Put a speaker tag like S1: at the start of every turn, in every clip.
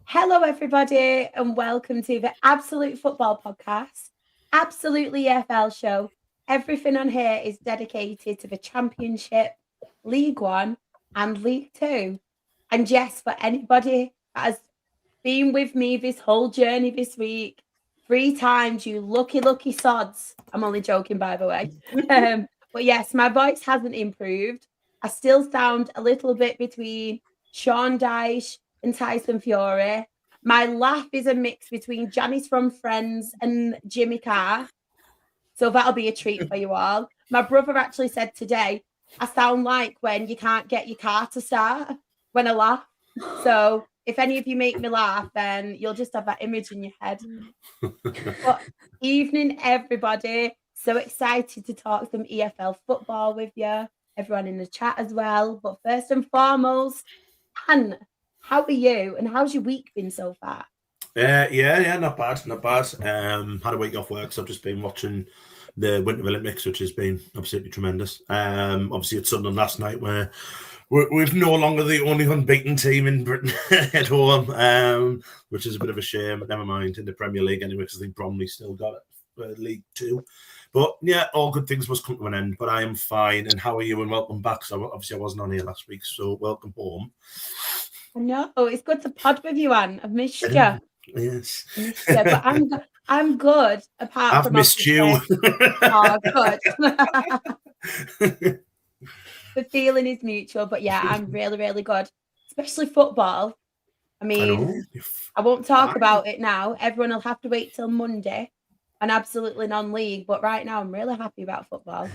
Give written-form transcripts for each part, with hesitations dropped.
S1: Hello, everybody, and welcome to the Absolute Football Podcast, Absolutely EFL Show. Everything on here is dedicated to the Championship, League One, and League Two. And yes, for anybody that has been with me this whole journey this week, 3 times, you lucky sods. I'm only joking, by the way. But yes, my voice hasn't improved. I still sound a little bit between Sean Dyche and Tyson Fury. My laugh is a mix between Janice from Friends and Jimmy Carr. So that'll be a treat for you all. My brother actually said today, I sound like when you can't get your car to start when I laugh. So if any of you make me laugh, then you'll just have that image in your head. But evening, everybody. So excited to talk some EFL football with you. Everyone in the chat as well. But first and foremost, Anne, how are you and how's your week been so far?
S2: Yeah, not bad. Had a week off work, so I've just been watching the Winter Olympics, which has been absolutely tremendous. Obviously, it's Sunderland last night where we're no longer the only unbeaten team in Britain at home, which is a bit of a shame, but never mind, in the Premier League anyway, because I think Bromley still got it for League Two. But yeah, all good things must come to an end, but I am fine. And how are you? And welcome back. So obviously I wasn't on here last week, so welcome home.
S1: I know, it's good to pod with you, Anne. I've missed you.
S2: Yes.
S1: But I'm good, apart from...
S2: I've missed you.
S1: Oh, good. The feeling is mutual, but yeah, I'm really good. Especially football. I mean, I won't talk about it now. Everyone will have to wait till Monday and absolutely non-league. But right now, I'm really happy about football.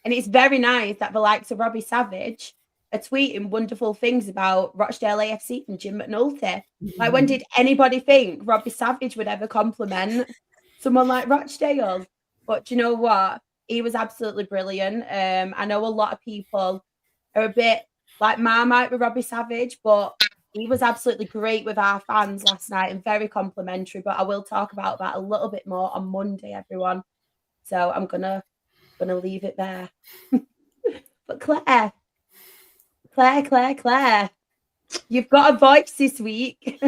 S1: And it's very nice that the likes of Robbie Savage are tweeting wonderful things about Rochdale AFC and Jim McNulty. Like, when did anybody think Robbie Savage would ever compliment someone like Rochdale? But you know what? He was absolutely brilliant. I know a lot of people are a bit like Marmite with Robbie Savage, but he was absolutely great with our fans last night and very complimentary. But I will talk about that a little bit more on Monday, everyone. So I'm gonna leave it there. But Claire, you've got a voice this week.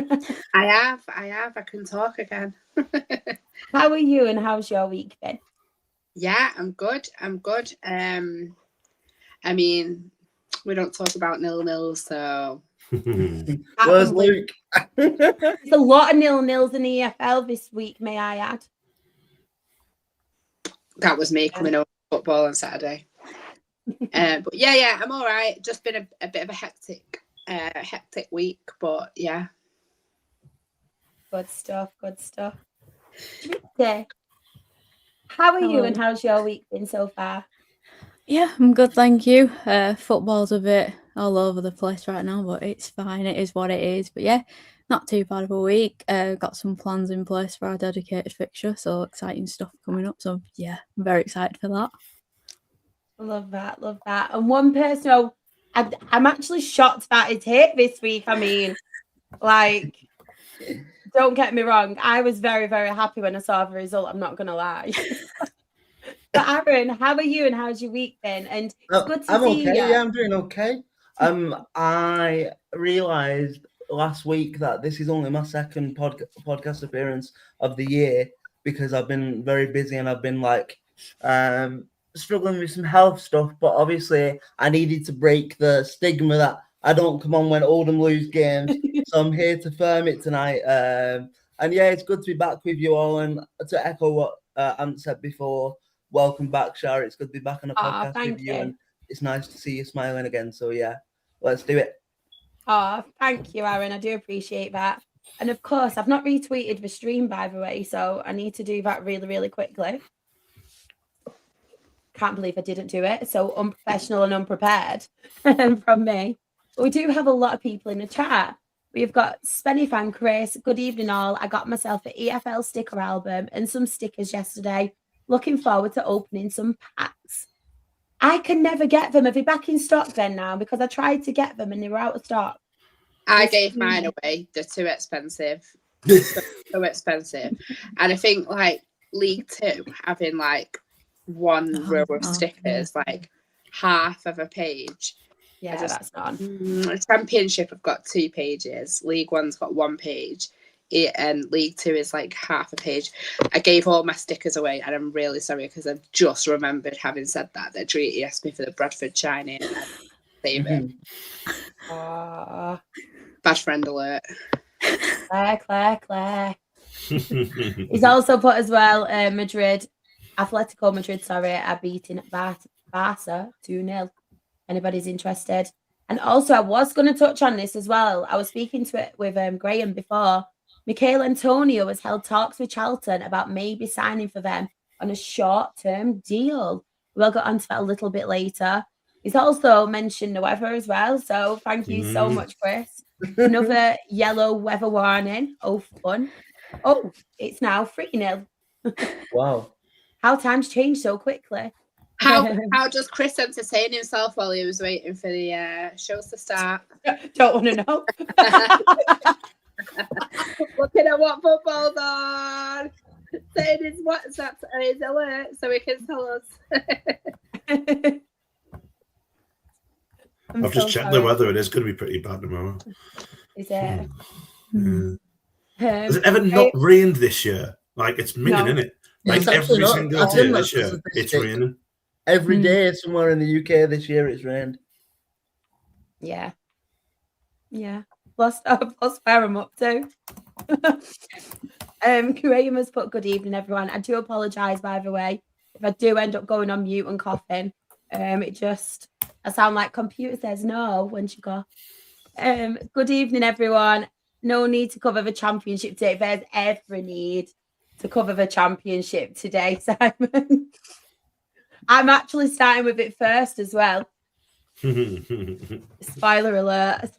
S3: I have. I can talk again.
S1: How are you and how's your week been?
S3: Yeah, I'm good. I mean, we don't talk about 0-0, so...
S4: Where's Luke?
S1: There's a lot of 0-0s in the EFL this week, may I add.
S3: That was me coming over football on Saturday. But yeah, I'm all right. Just been a bit of a hectic week, but yeah.
S1: Good stuff. Okay. How are you and how's your week been so far?
S5: Yeah, I'm good, thank you. Football's a bit all over the place right now, but it's fine. It is what it is. But yeah, not too bad of a week. Got some plans in place for our dedicated fixture, so exciting stuff coming up. So yeah, I'm very excited for that.
S1: Love that. And one person, I'm actually shocked that it's hit this week. I mean, like, don't get me wrong. I was very, very happy when I saw the result. I'm not going to lie. But Aaron, how are you and how's your week been? And it's good to see you.
S4: Yeah, I'm doing okay. I realised last week that this is only my second podcast appearance of the year because I've been very busy and I've been like struggling with some health stuff. But obviously, I needed to break the stigma that I don't come on when Oldham lose games. So I'm here to firm it tonight. And yeah, it's good to be back with you all. And to echo what Ant said before, welcome back, Shara. It's good to be back on a podcast with you. And it's nice to see you smiling again. So yeah, let's do it.
S1: Oh, thank you, Aaron. I do appreciate that. And of course, I've not retweeted the stream, by the way, so I need to do that really, really quickly. Can't believe I didn't do it. So unprofessional and unprepared from me. But we do have a lot of people in the chat. We've got Spenny Fan Chris. Good evening, all. I got myself an EFL sticker album and some stickers yesterday. Looking forward to opening some packs. I can never get them. Are they back in stock then now? Because I tried to get them and they were out of stock.
S3: I gave mine away. They're too expensive. So expensive. And I think like League Two having like one row of stickers, like half of a page,
S1: Yeah, that's not on.
S3: Championship, I've got 2 pages. League One's got 1 page. And League Two is like half a page. I gave all my stickers away, and I'm really sorry because I've just remembered, having said that Treaty asked me for the Bradford Shining. Save it. Bad friend alert.
S1: Claire. He's also put as well, Atletico Madrid, are beating Barca 2-0. Anybody's interested? And also, I was going to touch on this as well. I was speaking to it with Graham before. Michael Antonio has held talks with Charlton about maybe signing for them on a short-term deal. We'll get onto that a little bit later. He's also mentioned the weather as well. So thank you so much, Chris. Another yellow weather warning. Oh, fun. Oh, it's now 3-0.
S4: Wow.
S1: How times change so quickly.
S3: How does Chris entertain himself while he was waiting for the shows to start?
S1: Don't want to know.
S3: Looking at what football's on. Saying his WhatsApp and his alert so he can tell us.
S2: I've just checked the weather. It is going to be pretty bad tomorrow.
S1: Is it?
S2: Has it ever not rained this year? Like, it's minging, isn't it? Like,
S4: It's
S2: every
S4: not.
S2: single
S4: I've
S2: day
S4: done
S2: this
S4: that
S2: year, it's raining.
S4: Every day somewhere in the UK this year it's rained.
S1: Yeah. Plus where I'm up to. Graham has put good evening, everyone. I do apologise, by the way, if I do end up going on mute and coughing. I sound like computer says no when she coughs. Good evening, everyone. No need to cover the championship today. There's every need to cover the championship today, Simon. I'm actually starting with it first as well. Spoiler alert.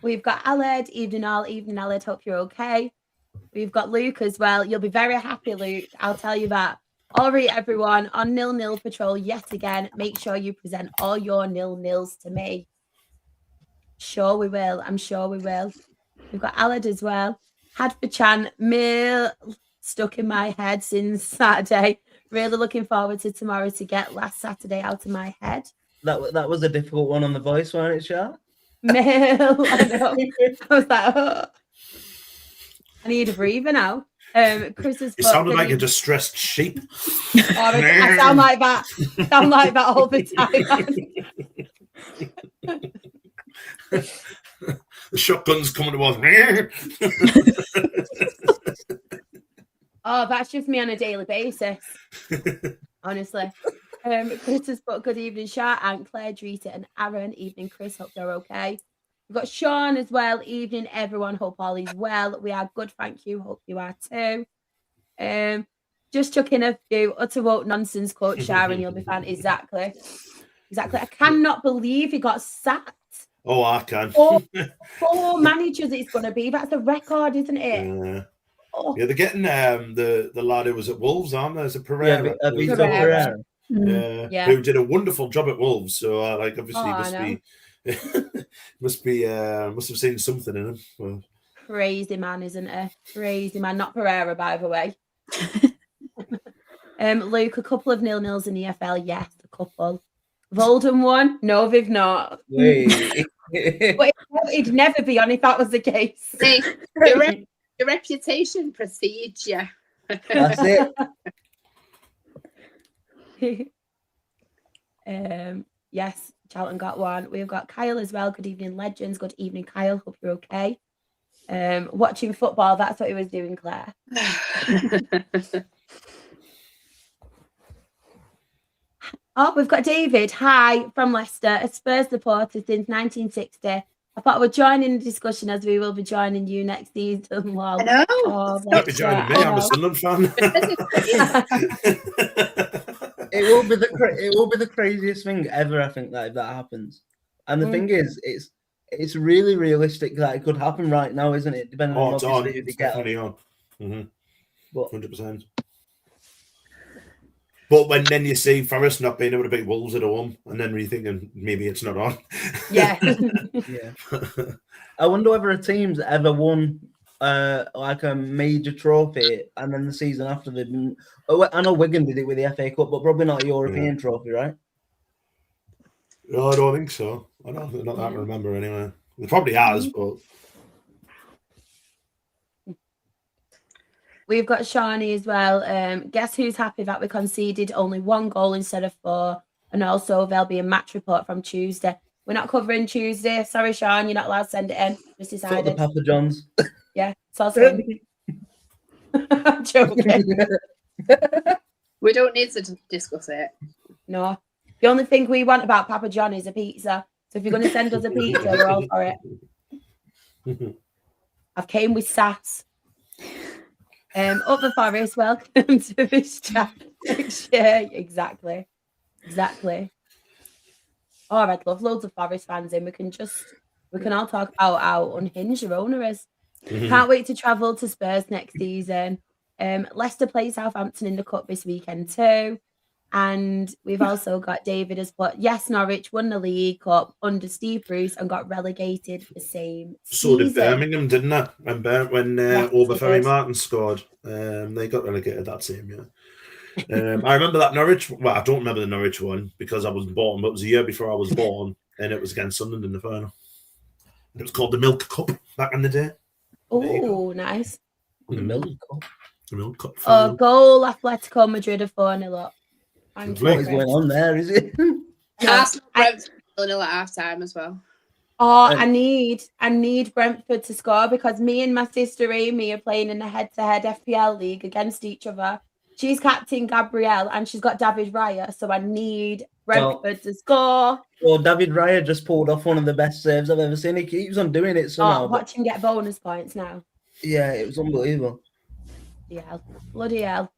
S1: We've got Aled, evening Aled, hope you're okay. We've got Luke as well. You'll be very happy, Luke, I'll tell you that. All right, everyone, on 0-0 patrol yet again. Make sure you present all your 0-0s to me. Sure we will. I'm sure we will. We've got Aled as well. Hadford Mill stuck in my head since Saturday. Really looking forward to tomorrow to get last Saturday out of my head.
S4: That was a difficult one on the voice, wasn't it, Char?
S1: Mill, I know. I was like, oh. I need a breather now. Chris has
S2: You sounded like a distressed sheep.
S1: I sound like that. All the time.
S2: The shotgun's coming towards me.
S1: Oh, that's just me on a daily basis. Honestly. Chris has put good evening, Shah, and Claire, Drita, and Aaron. Evening, Chris. Hope they're okay. We've got Sean as well. Evening, everyone. Hope all is well. We are good, thank you. Hope you are too. Just chucking a few utter woke nonsense quotes, Sharon. You'll be fine. Exactly. I cannot believe he got sacked.
S2: Oh, I can.
S1: Four managers it's going to be. That's a record, isn't it?
S2: Yeah, they're getting the lad who was at Wolves, aren't they? There's a Pereira.
S1: Pereira.
S2: Yeah, who did a wonderful job at Wolves. So, obviously, must have seen something in him. Well,
S1: crazy man, isn't it? Crazy man. Not Pereira, by the way. Luke, a couple of 0-0s in EFL. Yes, a couple. Volden one? No, they've not. But it'd never be on if that was the case.
S3: Your reputation precedes you.
S4: That's
S1: it. Yes, Charlton got one. We've got Kyle as well. Good evening, legends. Good evening, Kyle. Hope you're okay. Watching football, that's what he was doing, Claire. Oh, we've got David. Hi, from Leicester, a Spurs supporter since 1960. I thought I would join in the discussion as we will be joining you next season. Wow.
S3: I know.
S1: Oh,
S2: not be joining me. I'm a Sunderland fan.
S4: It will be the craziest thing ever. I think that if that happens, and the thing is, it's really realistic that it could happen right now, isn't it? Depending on obviously who they get.
S2: On. But 100%. But then you see Forest not being able to beat Wolves at home, and then you're thinking maybe it's not on.
S1: Yeah.
S4: Yeah. I wonder whether a team's ever won like a major trophy, and then the season after they've been. Oh, I know Wigan did it with the FA Cup, but probably not a European trophy, right?
S2: No, I don't think so. I don't. Not that I remember anyway. It probably has, but
S1: We've got Shawnee as well. Guess who's happy that we conceded only 1 goal instead of 4? And also there'll be a match report from Tuesday. We're not covering Tuesday. Sorry, Sean, you're not allowed to send it in. Just
S4: Fuck the
S1: decided.
S4: Papa Johns.
S1: Yeah, it's all same. I'm joking.
S3: We don't need to discuss it.
S1: No. The only thing we want about Papa John is a pizza. So if you're going to send us a pizza, we're all for it. I've came with sass. Up the Forest, welcome to this chat. Yeah, exactly. Oh, I'd love loads of Forest fans in. We can all talk about how unhinged your owner is. Can't wait to travel to Spurs next season. Leicester play Southampton in the cup this weekend too. And we've also got David has put, yes, Norwich won the League Cup under Steve Bruce and got relegated the same
S2: so did
S1: season.
S2: Birmingham, didn't they? When
S1: Yes,
S2: Overferry
S1: they did.
S2: Martin scored, they got relegated that same year. I remember that Norwich. Well, I don't remember the Norwich one because I wasn't born, but it was a year before I was born, and it was against Sunderland in the final. And it was called the Milk Cup back in the day.
S1: Oh, nice.
S4: The Milk Cup.
S2: The Milk Cup.
S1: Oh, goal Atletico Madrid of 4-0 up. Thank
S4: What
S1: you,
S4: is
S1: Chris.
S4: going on there, is it?
S3: Arsenal Brentford 0-0 at half time as well.
S1: Oh, I need Brentford to score because me and my sister Amy are playing in a head-to-head FPL league against each other. She's captain Gabrielle and she's got David Raya, so I need Brentford to score.
S4: Well, David Raya just pulled off one of the best saves I've ever seen. He keeps on doing it somehow.
S1: Watch him get bonus points now.
S4: Yeah, it was unbelievable.
S1: Yeah, bloody hell.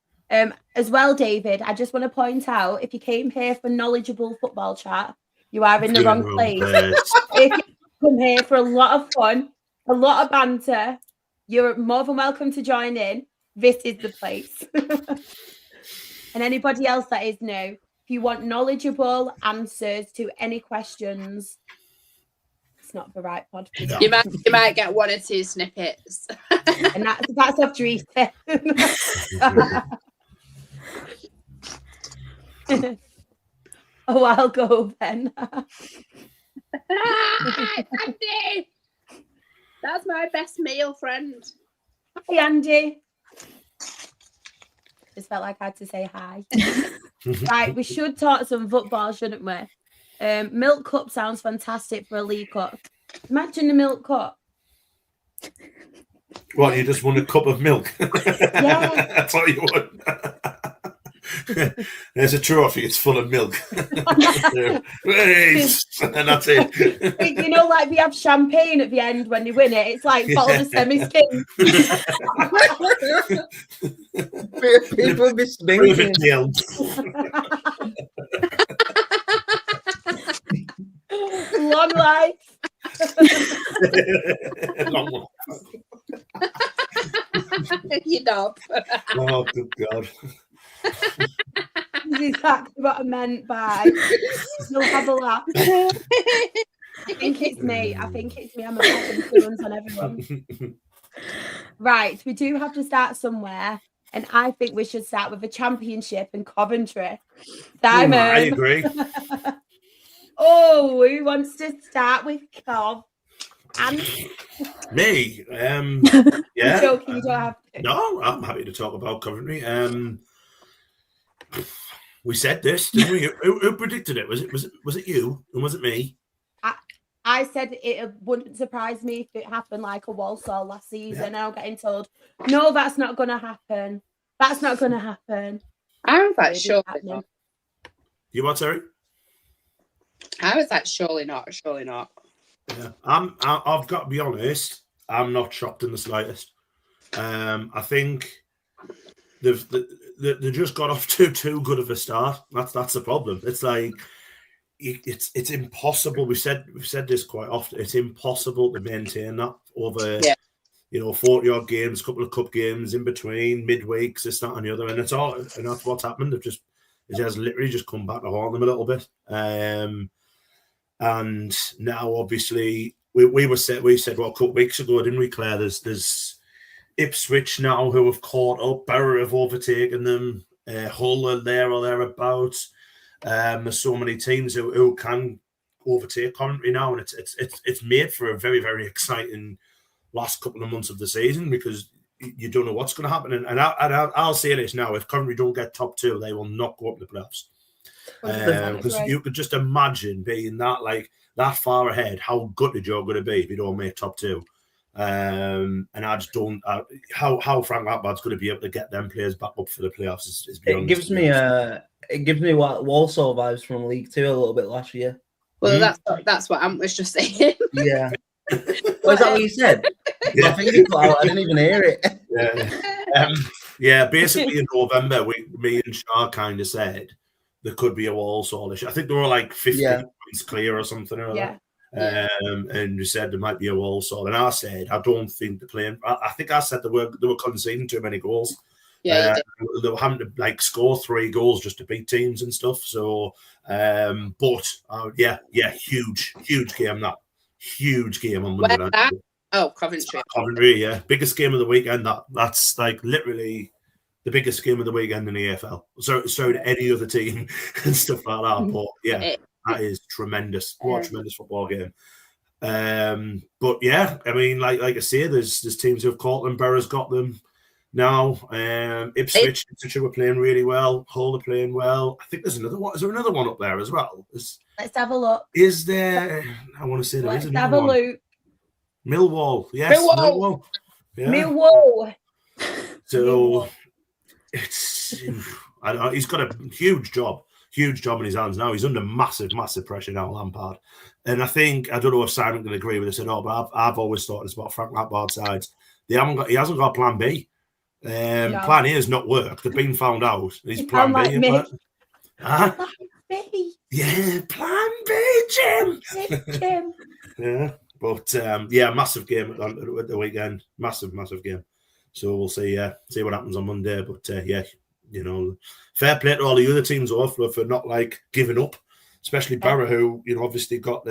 S1: As well, David, I just want to point out, if you came here for knowledgeable football chat, you are in the wrong place. If you come here for a lot of fun, a lot of banter, you're more than welcome to join in. This is the place. And anybody else that is new, if you want knowledgeable answers to any questions, it's not the right pod.
S2: No.
S3: You might get 1 or 2 snippets.
S1: And that's after Easter. Oh, I'll go then.
S3: Andy! That's my best male friend.
S1: Hi, Andy. Just felt like I had to say hi. Right, we should talk some football, shouldn't we? Milk Cup sounds fantastic for a League Cup. Imagine the Milk Cup.
S2: What, you just won a cup of milk?
S1: Yeah.
S2: That's all you want. There's a trophy, it's full of milk. And that's it.
S1: You know, like we have champagne at the end when you win it. It's like bottle of semi-skin.
S4: People be stinking.
S1: Long life.
S3: You know.
S2: Oh, good God.
S1: This is exactly what I meant by you'll have a laugh. I think it's me. I'm a bad influence on everyone. Right, we do have to start somewhere. And I think we should start with a championship in Coventry. Simon.
S2: I agree.
S1: Oh, who wants to start with Cov? And
S2: Me? Yeah.
S1: I'm joking, you don't have to.
S2: No, I'm happy to talk about Coventry. We said this, didn't we? Who predicted it? Was it you? And was it me?
S1: I said it wouldn't surprise me if it happened like a Walsall last season. Yeah. I'm getting told, no, that's not going to happen. That's not going to happen.
S3: I was like, surely not.
S2: You what, sorry?
S3: I was like, surely not.
S2: Yeah, I've got to be honest. I'm not shocked in the slightest. I think they just got off to too good of a start. That's the problem. It's like it's impossible. We've said this quite often. It's impossible to maintain that over 40 odd games, a couple of cup games in between, midweeks, this, that, and the other, and that's what's happened. It has literally just come back to haunt them a little bit. And now, obviously, we said well a couple of weeks ago, didn't we, Claire? There's Ipswich now who have caught up. Barrow have overtaken them. Hull are there or thereabouts. There's so many teams who can overtake Coventry now, and it's made for a very, very exciting last couple of months of the season because you don't know what's going to happen. And I'll say this now: if Coventry don't get top 2, they will not go up the playoffs. Because you could just imagine being that far ahead, how gutted you're going to be if you don't make top 2. And I just don't how Frank Lampard's going to be able to get them players back up for the playoffs is beyond.
S4: It gives me what Walsall vibes from League Two a little bit last year.
S3: Well, that's what Ant was just saying.
S4: Yeah. Was that what you said?
S2: Yeah.
S4: I think you cut out. I didn't even hear it.
S2: Yeah. Basically in November, me and Shah kind of said there could be a Walsall issue. I think they were like 15 points clear or something. And we said there might be a Walsall, and I said I don't think they're playing. I think I said they were conceding too many goals.
S3: Yeah,
S2: they were having to score 3 goals just to beat teams and stuff. So, huge game that. Huge game on Monday night.
S3: Oh, Coventry.
S2: Coventry, yeah. Biggest game of the weekend. That's literally the biggest game of the weekend in the EFL. So to any other team and stuff like that. But yeah, that is tremendous. What a tremendous football game. But yeah, I mean, like I say, there's teams who have caught them. Borough's got them now. Ipswich were playing really well. Hull are playing well. I think there's another one. Is there another one up there as well?
S1: Let's have a look.
S2: Is there? I want to say there is another one.
S1: Let's have a look.
S2: Millwall, yes, Millwall. Yeah.
S1: Millwall.
S2: So he's got a huge job in his hands now. He's under massive pressure now, Lampard. And I don't know if Simon can agree with this or not, but I've always thought this about Frank Lampard's sides. He hasn't got plan B. Plan A has not worked. They've been found out. He's plan B. Plan B. Yeah, plan B, Jim. Yeah. But massive game at the weekend. Massive game. So we'll see what happens on Monday. But fair play to all the other teams for not giving up, especially Barra, who obviously got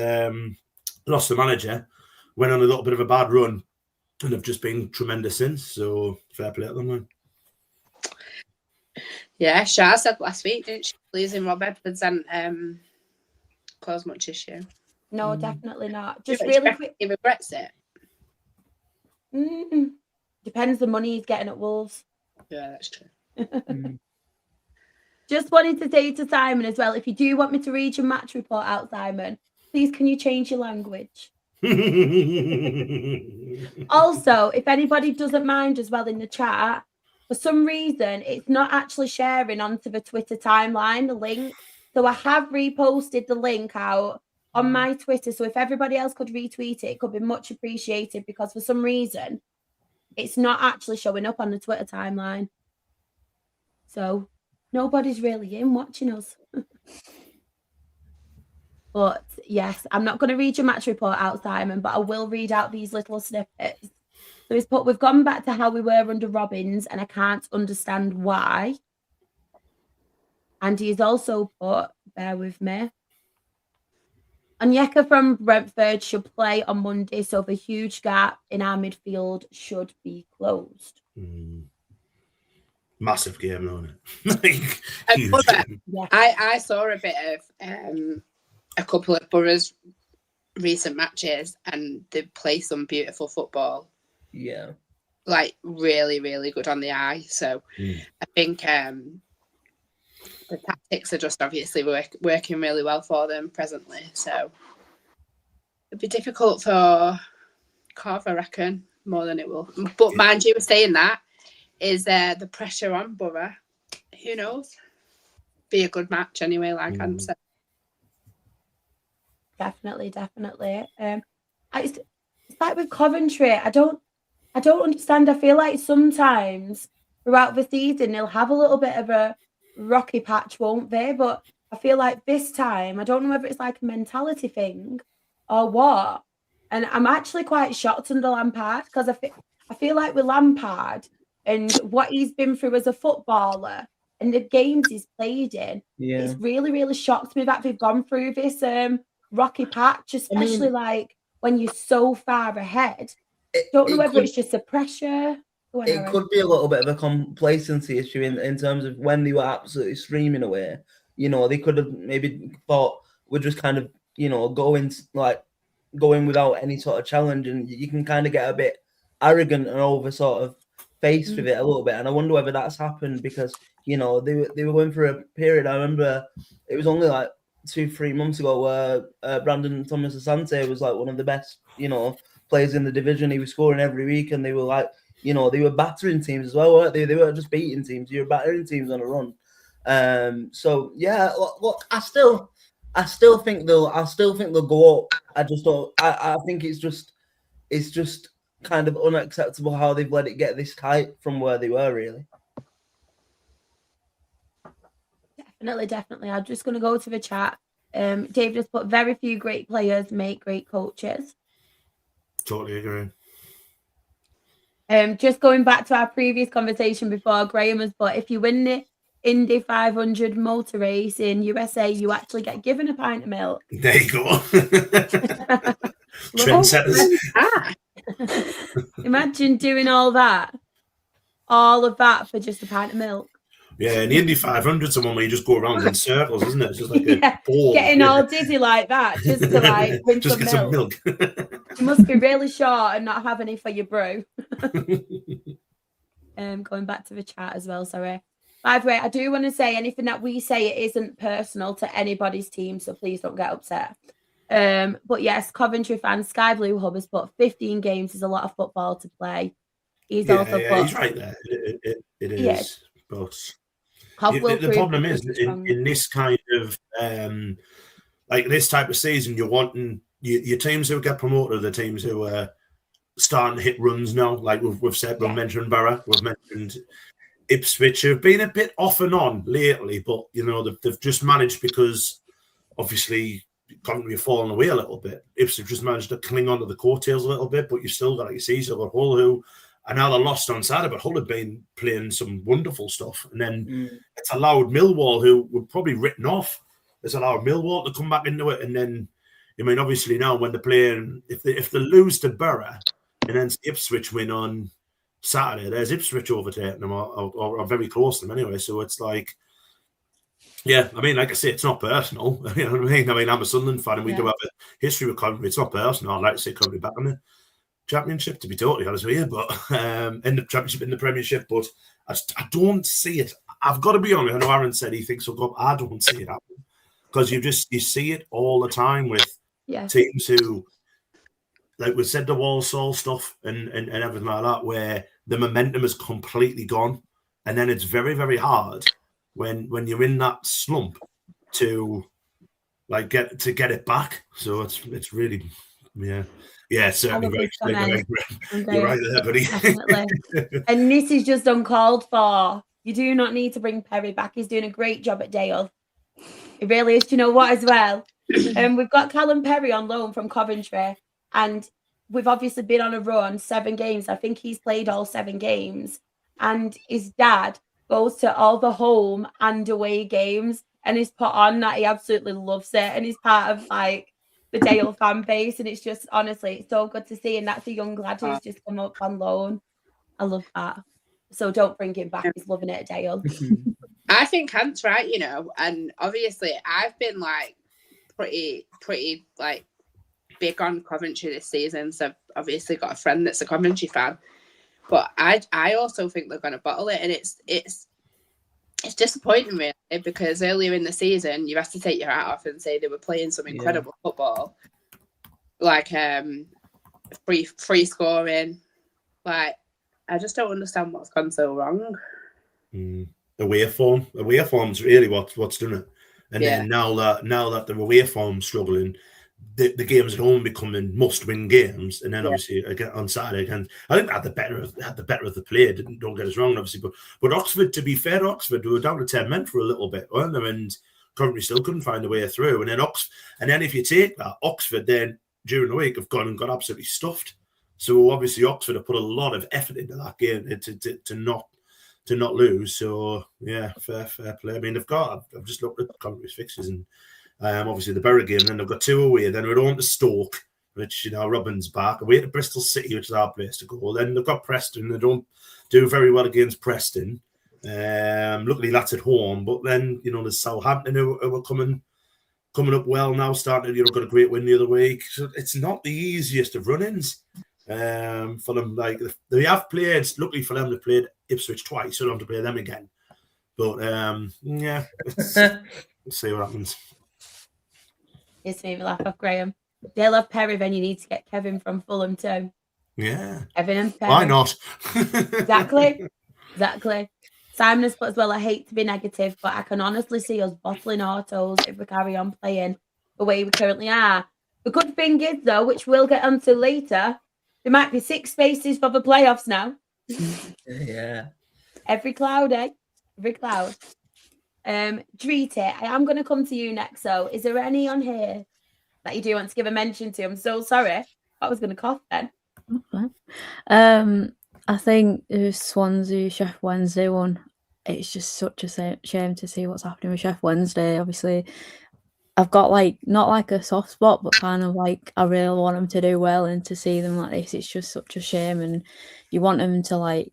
S2: lost the manager, went on a little bit of a bad run, and have just been tremendous since. So fair play to them, man.
S3: Yeah, Shah said last week, didn't she? Losing Rob Edwards and cause much issue.
S1: No, definitely not.
S3: Just really quick. He regrets it.
S1: Depends the money he's getting at Wolves.
S3: Yeah, that's true.
S1: Just wanted to say to Simon as well, if you do want me to read your match report out, Simon, please can you change your language? Also, if anybody doesn't mind as well in the chat, for some reason, it's not actually sharing onto the Twitter timeline, the link. So I have reposted the link out on my Twitter. So if everybody else could retweet it could be much appreciated, because for some reason, it's not actually showing up on the Twitter timeline. So nobody's really in watching us. But yes, I'm not going to read your match report out, Simon, but I will read out these little snippets. So he's put, we've gone back to how we were under Robbins and I can't understand why. And he's also put, bear with me, Onyeka from Brentford should play on Monday, so the huge gap in our midfield should be closed.
S2: Massive game, isn't it? Huge game.
S3: Yeah. I saw a bit of a couple of Borough's recent matches, and they play some beautiful football.
S4: Yeah.
S3: Really, really good on the eye. So I think the tactics are just obviously working really well for them presently. So it'd be difficult for Cov, I reckon, more than it will. But mind you, saying that, is the pressure on Borough? Who knows? Be a good match anyway, like Anne said.
S1: Definitely. It's like with Coventry, I don't understand. I feel like sometimes throughout the season they'll have a little bit of a rocky patch, won't they? But I feel like this time, I don't know whether it's like a mentality thing or what. And I'm actually quite shocked under Lampard, because I feel like with Lampard and what he's been through as a footballer and the games he's played in, it's really, really shocked me that they've gone through this rocky patch, especially when you're so far ahead. Don't know whether it's just the pressure.
S4: It could be a little bit of a complacency issue in terms of when they were absolutely streaming away. They could have maybe thought we're just kind of go in without any sort of challenge, and you can kind of get a bit arrogant and over sort of faced with it a little bit. And I wonder whether that's happened because they were going through a period. I remember it was only like 2-3 months ago where Brandon Thomas Asante was like one of the best players in the division. He was scoring every week, and they were like they were battering teams as well, weren't they? They weren't just beating teams; you were battering teams on a run. So yeah, look, I still think they'll go up. I just don't. I think it's just kind of unacceptable how they've let it get this tight from where they were, really.
S1: Definitely. I'm just going to go to the chat. Dave just put, very few great players make great coaches.
S2: Totally agree.
S1: Just going back to our previous conversation before, Graham has put, if you win the Indy 500 motor race in USA, you actually get given a pint of milk.
S2: There you go. Trendsetters.
S1: Imagine doing all of that for just a pint of milk.
S2: Yeah, and the Indy 500 is the one where you just go around in circles, isn't it? It's just like a ball.
S1: Getting all dizzy like that just to like win
S2: just
S1: some milk. You must be really short and not have any for your brew. Going back to the chat as well, sorry. By the way, I do want to say anything that we say, it isn't personal to anybody's team, so please don't get upset. But yes, Coventry fan Sky Blue Hub has put 15 games is a lot of football to play. He's also put,
S2: he's right there. It is.
S1: Yeah.
S2: But
S1: the
S2: problem is in this kind of like this type of season, you're wanting your teams who get promoted are the teams who are starting to hit runs now. Like we've said, we've mentioned Borough, we've mentioned Ipswich, who've been a bit off and on lately, but they've just managed, because obviously Coventry have fallen away a little bit. Ipswich just managed to cling onto the coattails a little bit, but you've still got, like you see, you've got Hull, who are now they're lost on Saturday, but Hull have been playing some wonderful stuff. And then it's allowed Millwall, who were probably written off, it's allowed Millwall to come back into it. And then, obviously now when they're playing, if they lose to Borough and then Ipswich win on Saturday, there's Ipswich overtaking them or very close to them anyway. So it's like, yeah, like I say, it's not personal. You know what I mean? I'm a Sunderland fan, and we do have a history with Coventry. It's not personal. I'd like to see Coventry back in the Championship, to be totally honest with you, but in the Championship, in the Premiership, but I don't see it. I've got to be honest. I know Aaron said he thinks he'll go up. I don't see it happen, because you see it all the time with teams who, like we said, the Walsall stuff and everything like that, where the momentum is completely gone, and then it's very, very hard when you're in that slump to get it back. So it's really certainly right. You're right there, buddy.
S1: Definitely. And this is just uncalled for. You do not need to bring Perry back. He's doing a great job at Dale. It really is. Do you know what as well? We've got Callum Perry on loan from Coventry, and we've obviously been on a run, 7 games. I think he's played all 7 games, and his dad goes to all the home and away games, and he's put on that he absolutely loves it, and he's part of the Dale fan base, and it's just, honestly, it's so good to see. And that's a young lad who's just come up on loan. I love that. So don't bring him back. He's loving it at Dale.
S3: I think Kant's right, and obviously I've been pretty big on Coventry this season. So I've obviously got a friend that's a Coventry fan, but I also think they're going to bottle it, and it's disappointing, really, because earlier in the season you have to take your hat off and say they were playing some incredible football, like free scoring. I just don't understand what's gone so wrong.
S2: Away form's really what's done it. And then now that the away form's struggling, the games at home becoming must-win games, and then obviously again on Saturday again, I think they had the better of the play. Don't get us wrong, obviously, but Oxford, to be fair, Oxford were down to 10 men for a little bit, weren't they? And Coventry still couldn't find a way through. And then if you take that, Oxford then during the week have gone and got absolutely stuffed. So obviously Oxford have put a lot of effort into that game to not lose. So yeah, fair play. I've just looked at Coventry's fixtures, and obviously the Borough game, and then they've got 2 away. Then we're on to Stoke, which Robin's back. Away to Bristol City, which is our place to go. Then they've got Preston. They don't do very well against Preston. Luckily that's at home. But then there's Southampton who are coming coming up well now, starting, got a great win the other week. So it's not the easiest of run-ins for them. Like, they have played, luckily for them, they played Ipswich twice, so they don't have to play them again. But, yeah, let's see what happens.
S1: It's made me laugh off, Graham. They love Perry, then you need to get Kevin from Fulham too.
S2: Yeah.
S1: Kevin and Perry.
S2: Why not?
S1: Exactly. Simon has put as well, I hate to be negative, but I can honestly see us bottling autos if we carry on playing the way we currently are. The good thing is, though, which we'll get onto later, there might be 6 spaces for the playoffs now.
S4: Yeah.
S1: Every cloud, eh? Every cloud. Drita, I am going to come to you next. So, is there any on here that you do want to give a mention to? I'm so sorry. I was going to cough then.
S5: Okay. I think it was Swansea, Chef Wednesday one. It's just such a shame to see what's happening with Chef Wednesday. Obviously, I've got not like a soft spot, but kind of like I really want them to do well, and to see them like this, it's just such a shame. And you want them to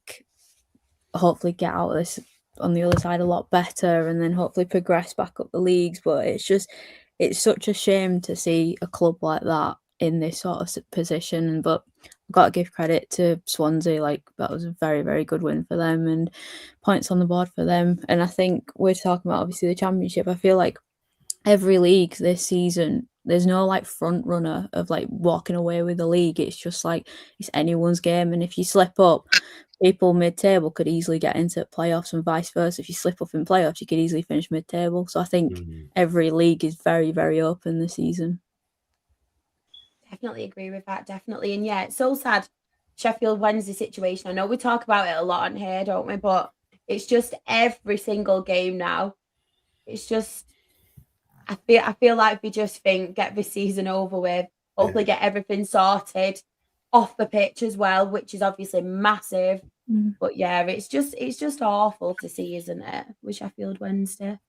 S5: hopefully get out of this on the other side a lot better, and then hopefully progress back up the leagues. But it's such a shame to see a club like that in this sort of position. But I've got to give credit to Swansea. That was a very, very good win for them, and points on the board for them. And I think we're talking about obviously the Championship. I feel like every league this season, there's no front runner of walking away with the league. It's just it's anyone's game, and if you slip up, people mid-table could easily get into playoffs, and vice versa. If you slip up in playoffs, you could easily finish mid-table. So I think every league is very, very open this season.
S1: Definitely agree with that, definitely. And yeah, it's so sad, Sheffield Wednesday situation. I know we talk about it a lot on here, don't we? But it's just every single game now. It's just, I feel like we just think, get this season over with, hopefully get everything sorted off the pitch as well, which is obviously massive. But yeah, it's just awful to see, isn't it, with Sheffield Wednesday?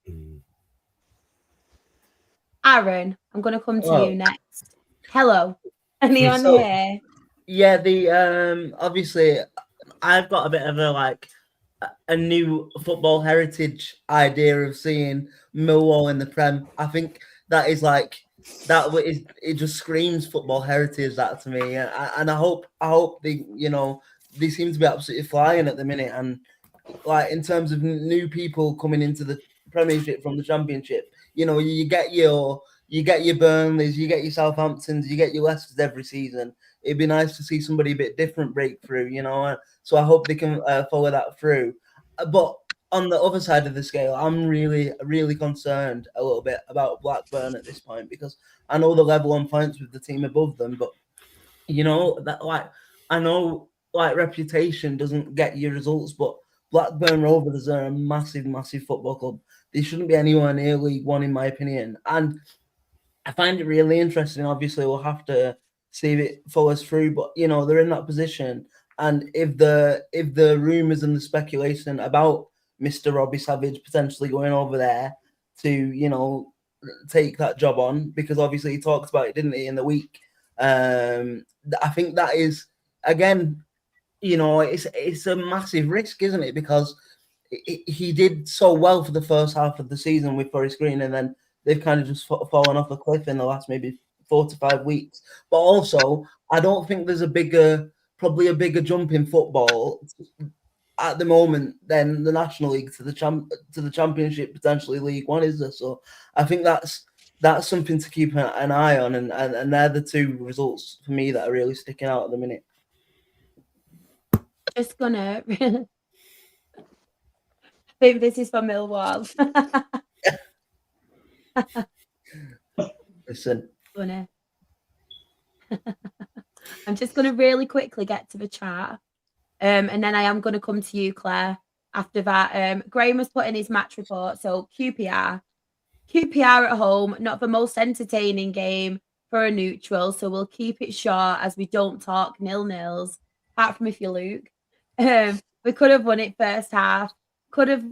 S1: Aaron, I'm going to come to you next. Hello. Any on here?
S4: Yeah, the obviously I've got a bit of a new football heritage idea of seeing Millwall in the Prem. I think that is it just screams football heritage, that to me. And I hope they seem to be absolutely flying at the minute. And in terms of new people coming into the Premiership from the Championship, you get your Burnleys, you get your Southamptons, you get your Leicesters every season. It'd be nice to see somebody a bit different break through, So I hope they can follow that through. But on the other side of the scale, I'm really, really concerned a little bit about Blackburn at this point, because I know the level on points with the team above them, but I know reputation doesn't get you results, but Blackburn Rovers are a massive, massive football club. They shouldn't be anywhere near League One, in my opinion. And I find it really interesting. Obviously, we'll have to see if it follows through, but they're in that position. And if the rumours and the speculation about Mr. Robbie Savage potentially going over there to take that job on, because obviously he talked about it, didn't he, in the week? I think that is, again, it's a massive risk, isn't it? Because he did so well for the first half of the season with Forest Green, and then they've kind of just fallen off a cliff in the last maybe 4 to 5 weeks. But also, I don't think there's probably a bigger jump in football at the moment than the National League to the Championship, potentially League One, is there? So I think that's something to keep an eye on, and they're the two results for me that are really sticking out at the minute.
S1: Just gonna I think this is for Millwall.
S4: Listen.
S1: Funny. I'm just going to really quickly get to the chat. And then I am going to come to you, Claire, after that. Graham has put in his match report. So QPR at home, not the most entertaining game for a neutral. So we'll keep it short as we don't talk 0-0s, apart from if you're Luke. We could have won it first half. Could have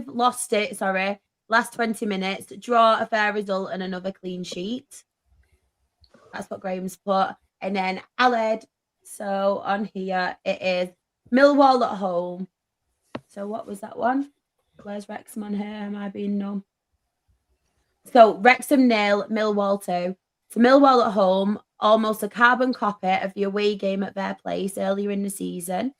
S1: lost it, last 20 minutes, draw a fair result and another clean sheet. That's what Graham's put. And then Aled, so on here it is Millwall at home. So what was that one? Where's Wrexham on here? Am I being numb? So Wrexham 0, Millwall 2. So Millwall at home, almost a carbon copy of the away game at their place earlier in the season.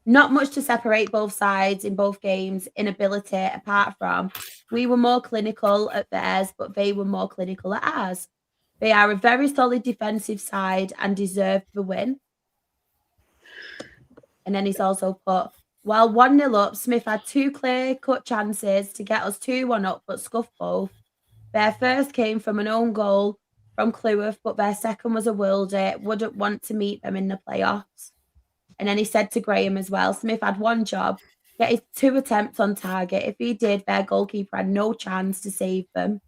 S1: Not much to separate both sides in both games in ability, apart from we were more clinical at theirs, but they were more clinical at ours. They are a very solid defensive side and deserved the win. And then he's also put, while 1-0 up, Smith had 2 clear-cut chances to get us 2-1 up, but scuffed both. Their first came from an own goal from Cleworth, but their second was a worldie. Wouldn't want to meet them in the playoffs. And then he said to Graham as well, Smith had one job, get his 2 attempts on target. If he did, their goalkeeper had no chance to save them.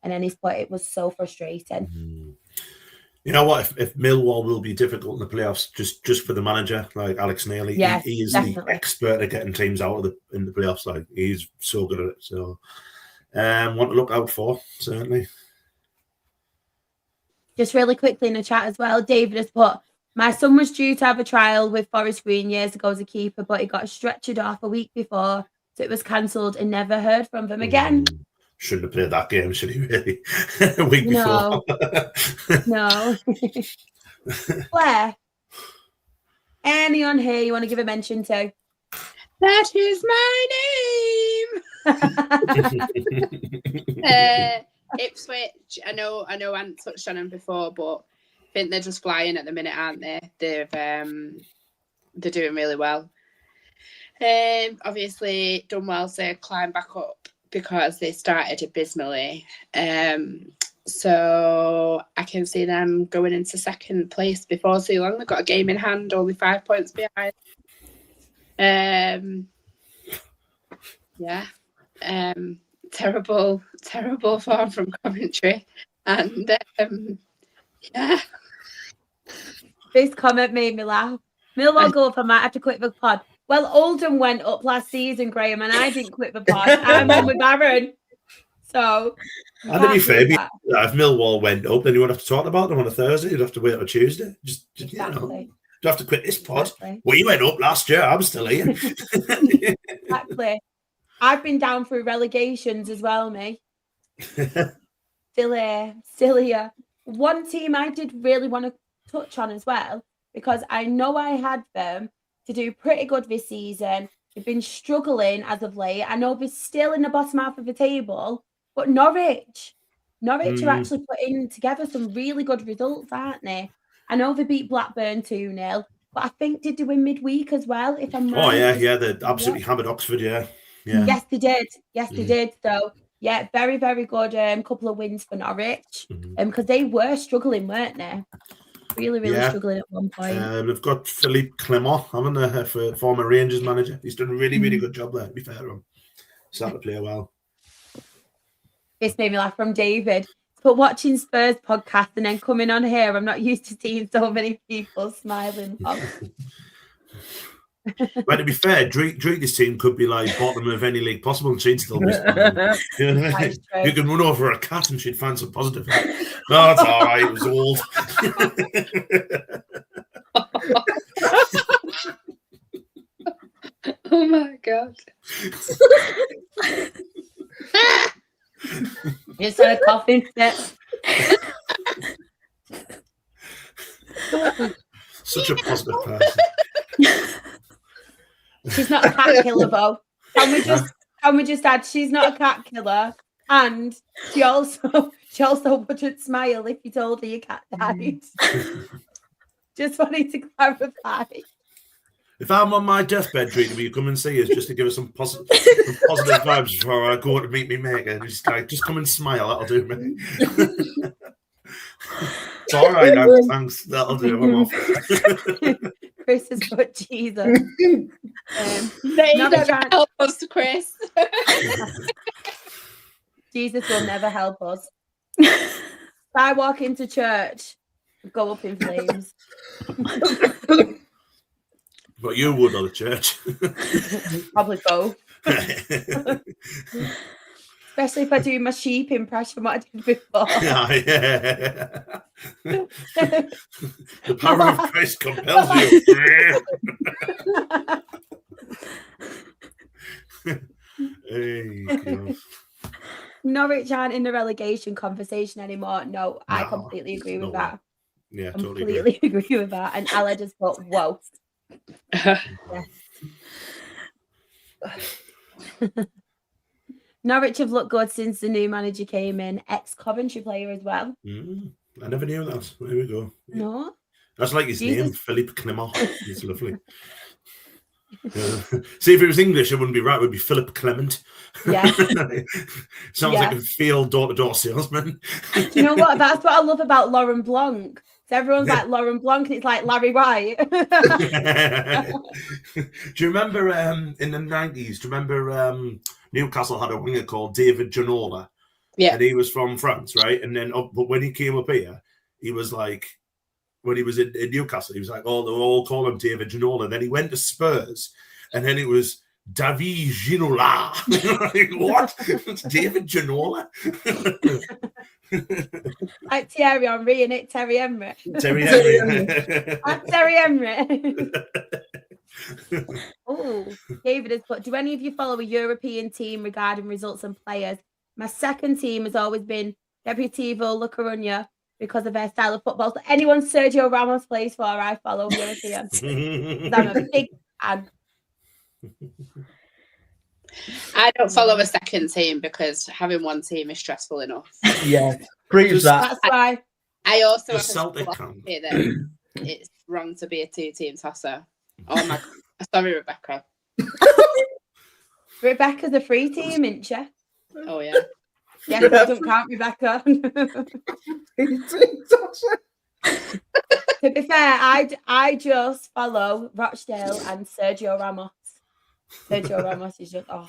S1: And then he's put, it was so frustrating.
S2: You know what? If Millwall will be difficult in the playoffs, just for the manager, like Alex Neil,
S1: Yes,
S2: he is
S1: definitely.
S2: the expert at getting teams out of in the playoffs. Like he's so good at it. So, want to look out for, certainly.
S1: Just really quickly in the chat as well, David has put, my son was due to have a trial with Forest Green years ago as a keeper, but he got stretchered off a week before, so it was cancelled and never heard from them again.
S2: Shouldn't have played that game, should he really? A week before.
S1: No. Claire, anyone here you want to give a mention to?
S3: That is my name. Ipswich. I know. I hadn't touched on them before, but I think they're just flying at the minute, aren't they? They're doing really well. Obviously, done well to climb back up because they started abysmally. So I can see them going into second place before too long. They've got a game in hand, only 5 points behind. Terrible form from Coventry. And yeah.
S1: This comment made me laugh. Millwall go up, I might have to quit the pod. Well, Oldham went up last season, Graham, and I didn't quit the pod. I'm on with Baron. So,
S2: and to be fair, if Millwall went up, then you wouldn't have to talk about them on a Thursday. You'd have to wait on a Tuesday. Just
S1: exactly.
S2: You have to quit this pod. Exactly. We went up last year. I'm still here.
S1: Exactly. I've been down through relegations as well, me. Still here. One team I did really want to touch on as well, because I know I had them to do pretty good this season. They've been struggling as of late. I know they're still in the bottom half of the table, but Norwich are actually putting together some really good results, aren't they? I know they beat Blackburn 2-0, but I think did they win midweek as well, if I'm right?
S2: Oh, yeah, they absolutely hammered Oxford, yeah.
S1: Yes, they did. They did. So, yeah, very, very good couple of wins for Norwich, because they were struggling, weren't they? Really struggling at one point.
S2: They've got Philippe Clement, haven't they, for former Rangers manager. He's done a really, really good job there, to be fair to him. Starting to play well.
S1: This made me laugh from David. But watching Spurs podcast and then coming on here, I'm not used to seeing so many people smiling.
S2: But to be fair, Dree's team could be like bottom of any league possible and she'd still be smiling. You know what I mean? You can run over a cat and she'd find some positive. No, it's all right. It was old.
S3: Oh my God.
S1: You started coughing fit.
S2: Such a positive person.
S1: She's not a cat killer, though. Can we just add she's not a cat killer, and she also wouldn't smile if you told her your cat died. Just wanted to clarify.
S2: If I'm on my deathbed, Drew, will you come and see us just to give us some positive vibes before I go to meet me mate? And just come and smile. That'll do me. It's all right now. Thanks. That'll do. I'm off.
S1: Chris has put Jesus.
S3: They never help us, Chris.
S1: Jesus will never help us. If I walk into church, go up in flames.
S2: But you would on the church.
S1: Probably both. Especially if I do my sheep impression, what I did before.
S2: Yeah. The power of Christ compels you. Hey, God.
S1: Norwich aren't in the relegation conversation anymore. No, I completely agree with that.
S2: Yeah, totally
S1: Completely agree with that. And Ella just put, whoa. Norwich have looked good since the new manager came in. Ex-Coventry player as well.
S2: I never knew that. There we go.
S1: No.
S2: That's like his name, Philippe Clement. It's lovely. See, if it was English, it wouldn't be right. It would be Philip Clement.
S1: Yeah.
S2: Sounds like a failed door-to-door salesman.
S1: Do you know what? That's what I love about Lauren Blanc. So everyone's like Lauren Blanc, and it's like Larry White.
S2: Do you remember in the 90s? Do you remember Newcastle had a winger called David Ginola?
S3: Yeah.
S2: And he was from France, right? And then, but when he came up here, he was like, when he was in Newcastle, he was like, oh, they'll all call him David Ginola. Then he went to Spurs, and then it was David Ginola. Like, what? It's David Ginola?
S1: Like Thierry Henry, innit? Terry Henry.
S2: Terry Henry.
S1: Terry Henry. Oh, David has put, do any of you follow a European team regarding results and players? My second team has always been Deportivo La Coruña because of their style of football. So anyone Sergio Ramos plays for, I follow European. I'm a big fan.
S3: I don't follow a second team because having one team is stressful enough.
S4: Yeah, preach that.
S1: That's why.
S3: I also have a
S2: Celtic
S3: philosophy that it's wrong to be a two-team tosser. Oh my God. Sorry, Rebecca.
S1: Rebecca's a free team, isn't she?
S3: Oh, yeah.
S1: Yeah, I don't count Rebecca. To be fair, I just follow Rochdale and Sergio Ramos. Sergio Ramos is just, oh.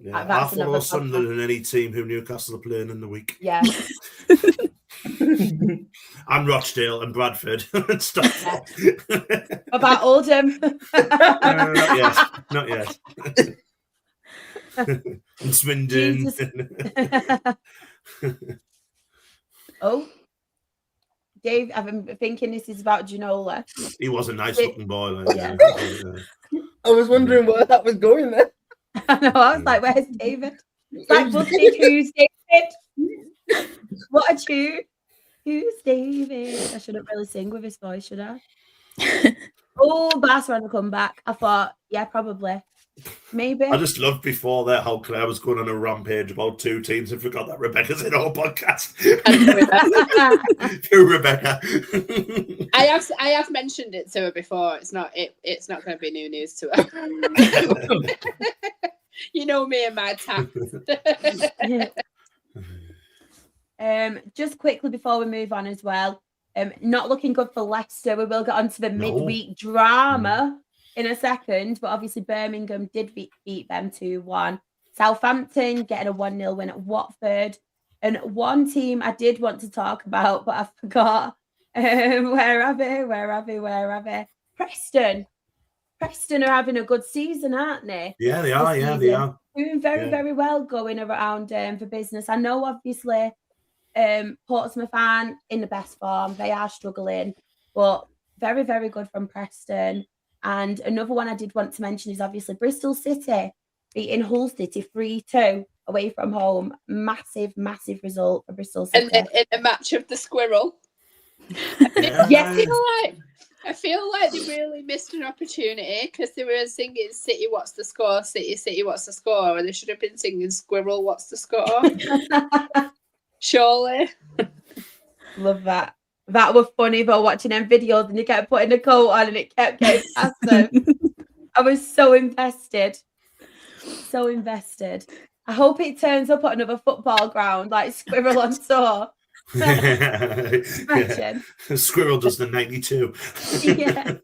S2: Yeah, I follow Sunderland and any team who Newcastle are playing in the week.
S1: Yeah.
S2: And Rochdale and Bradford and stuff.
S1: What about Oldham?
S2: Not yet. And Swindon.
S1: Oh, Dave, I've been thinking this is about Ginola.
S2: He was a nice looking boy. Like,
S1: yeah.
S4: I was wondering where that was going then.
S1: I know, I was like, where's David? It's like, busted, who's David? What a tune. Who's David? I shouldn't really sing with his voice, should I? Oh, Barcelona come back. I thought, yeah, probably. Maybe.
S2: I just loved before that how Claire was going on a rampage about two teams and forgot that Rebecca's in our podcast. Who Rebecca?
S3: I have mentioned it to her before. It's not going to be new news to her. You know me and my tax.
S1: Just quickly before we move on as well, not looking good for Leicester. We will get onto the midweek drama in a second, but obviously Birmingham did beat them 2-1. Southampton getting a 1-0 win at Watford. And one team I did want to talk about, but I forgot. Where are they? Preston. Preston are having a good season, aren't they?
S2: Yeah, they are. Yeah, they are.
S1: Doing very well going around for business. I know, obviously, Portsmouth aren't in the best form. They are struggling, but very, very good from Preston. And another one I did want to mention is obviously Bristol City beating Hull City 3-2 away from home. Massive result for Bristol City.
S3: And in a match of the squirrel. I feel like they really missed an opportunity because they were singing City, what's the score? City, what's the score? And they should have been singing Squirrel, what's the score? Surely.
S1: Love that. That was funny about watching them videos and you kept putting the coat on and it kept getting past them. I was so invested. I hope it turns up at another football ground like Squirrel on tour. Imagine.
S2: Yeah. Squirrel does the 92.
S1: Yeah.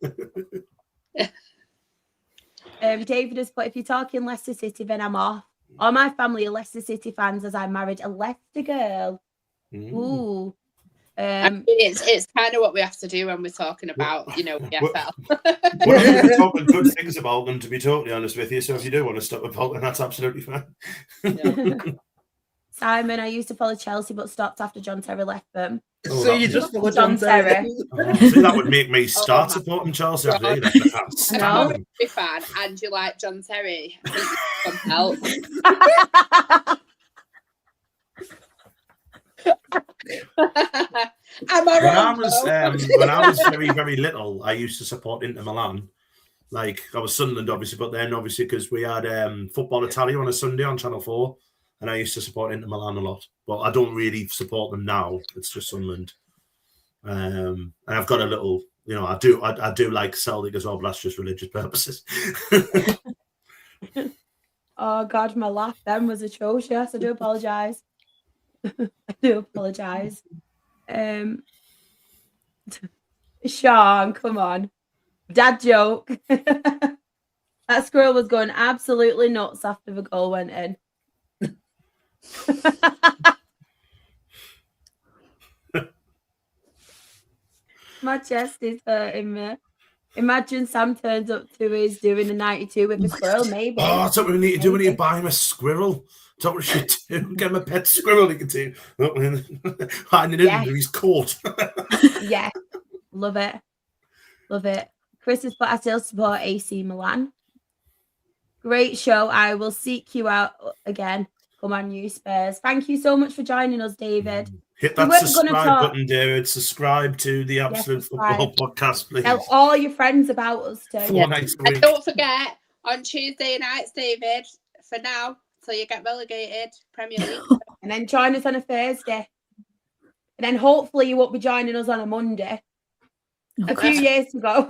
S1: David has put, if you're talking Leicester City, then I'm off. All my family are Leicester City fans as I married a Leicester girl. Ooh.
S3: I mean, it's kind of what we have to do when we're talking about, the EFL.
S2: We're talking good things about them, to be totally honest with you. So if you do want to stop about them, that's absolutely fine.
S3: Yeah.
S1: Simon, I used to follow Chelsea but stopped after John Terry left them.
S4: So you just follow John Terry?
S2: See, that would make me start supporting Chelsea. I'm
S3: a rugby fan and you like John Terry. I think you need some help. Am I
S2: When I
S3: wrong,
S2: was
S3: though?
S2: when I was very, very little, I used to support Inter Milan. Like, I was Sunderland, obviously, but then obviously because we had Football Italia on a Sunday on Channel 4, and I used to support Inter Milan a lot. But I don't really support them now. It's just Sunderland. And I've got a little, I do like Celtic as well, but that's just religious purposes.
S1: Oh God, my laugh then was atrocious. I do apologise. I do apologise. Sean, come on. Dad joke. That squirrel was going absolutely nuts after the goal went in. My chest is hurting me. Imagine Sam turns up to his doing the 92 with a squirrel, maybe.
S2: Oh, that's what we need to do. We need to buy him a squirrel. That's what we should do. Get him a pet squirrel he can do. Hiding it under his coat.
S1: Yeah. Love it. Love it. Chris has put, I still support AC Milan. Great show. I will seek you out again. Come on, you Spurs. Thank you so much for joining us, David.
S2: Hit that subscribe button, David. Subscribe to the Absolute Football Podcast, please.
S1: Tell all your friends about us too.
S2: 4 nights a week.
S3: And don't forget, on Tuesday nights, David, for now, till you get relegated, Premier League.
S1: And then join us on a Thursday. And then hopefully you won't be joining us on a Monday. A few years ago.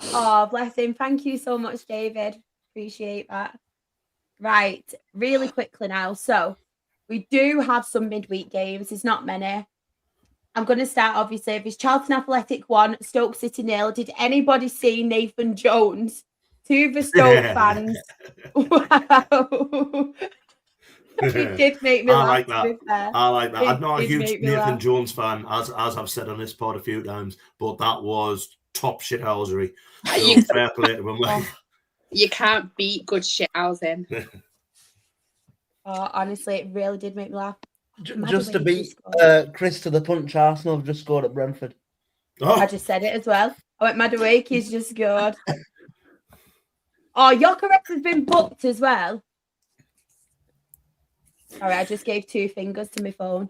S1: Oh, bless him. Thank you so much, David. Appreciate that. Right, really quickly now. So we do have some midweek games. There's not many. I'm going to start, obviously, with his Charlton Athletic 1, Stoke City 0. Did anybody see Nathan Jones? To the Stoke fans. Wow. It did make me laugh.
S2: Like that. I like that. I'm not a huge Nathan Jones fan, as I've said on this pod a few times, but that was top shithousery. So fair play to him.
S3: You can't beat good shithousing.
S1: Oh, honestly, it really did make me laugh.
S4: Just to beat Chris to the punch, Arsenal have just scored at Brentford.
S1: Oh. I just said it as well. I went Madueke, he's just scored. Oh, Gyökeres has been booked as well. All right, I just gave 2 fingers to my phone.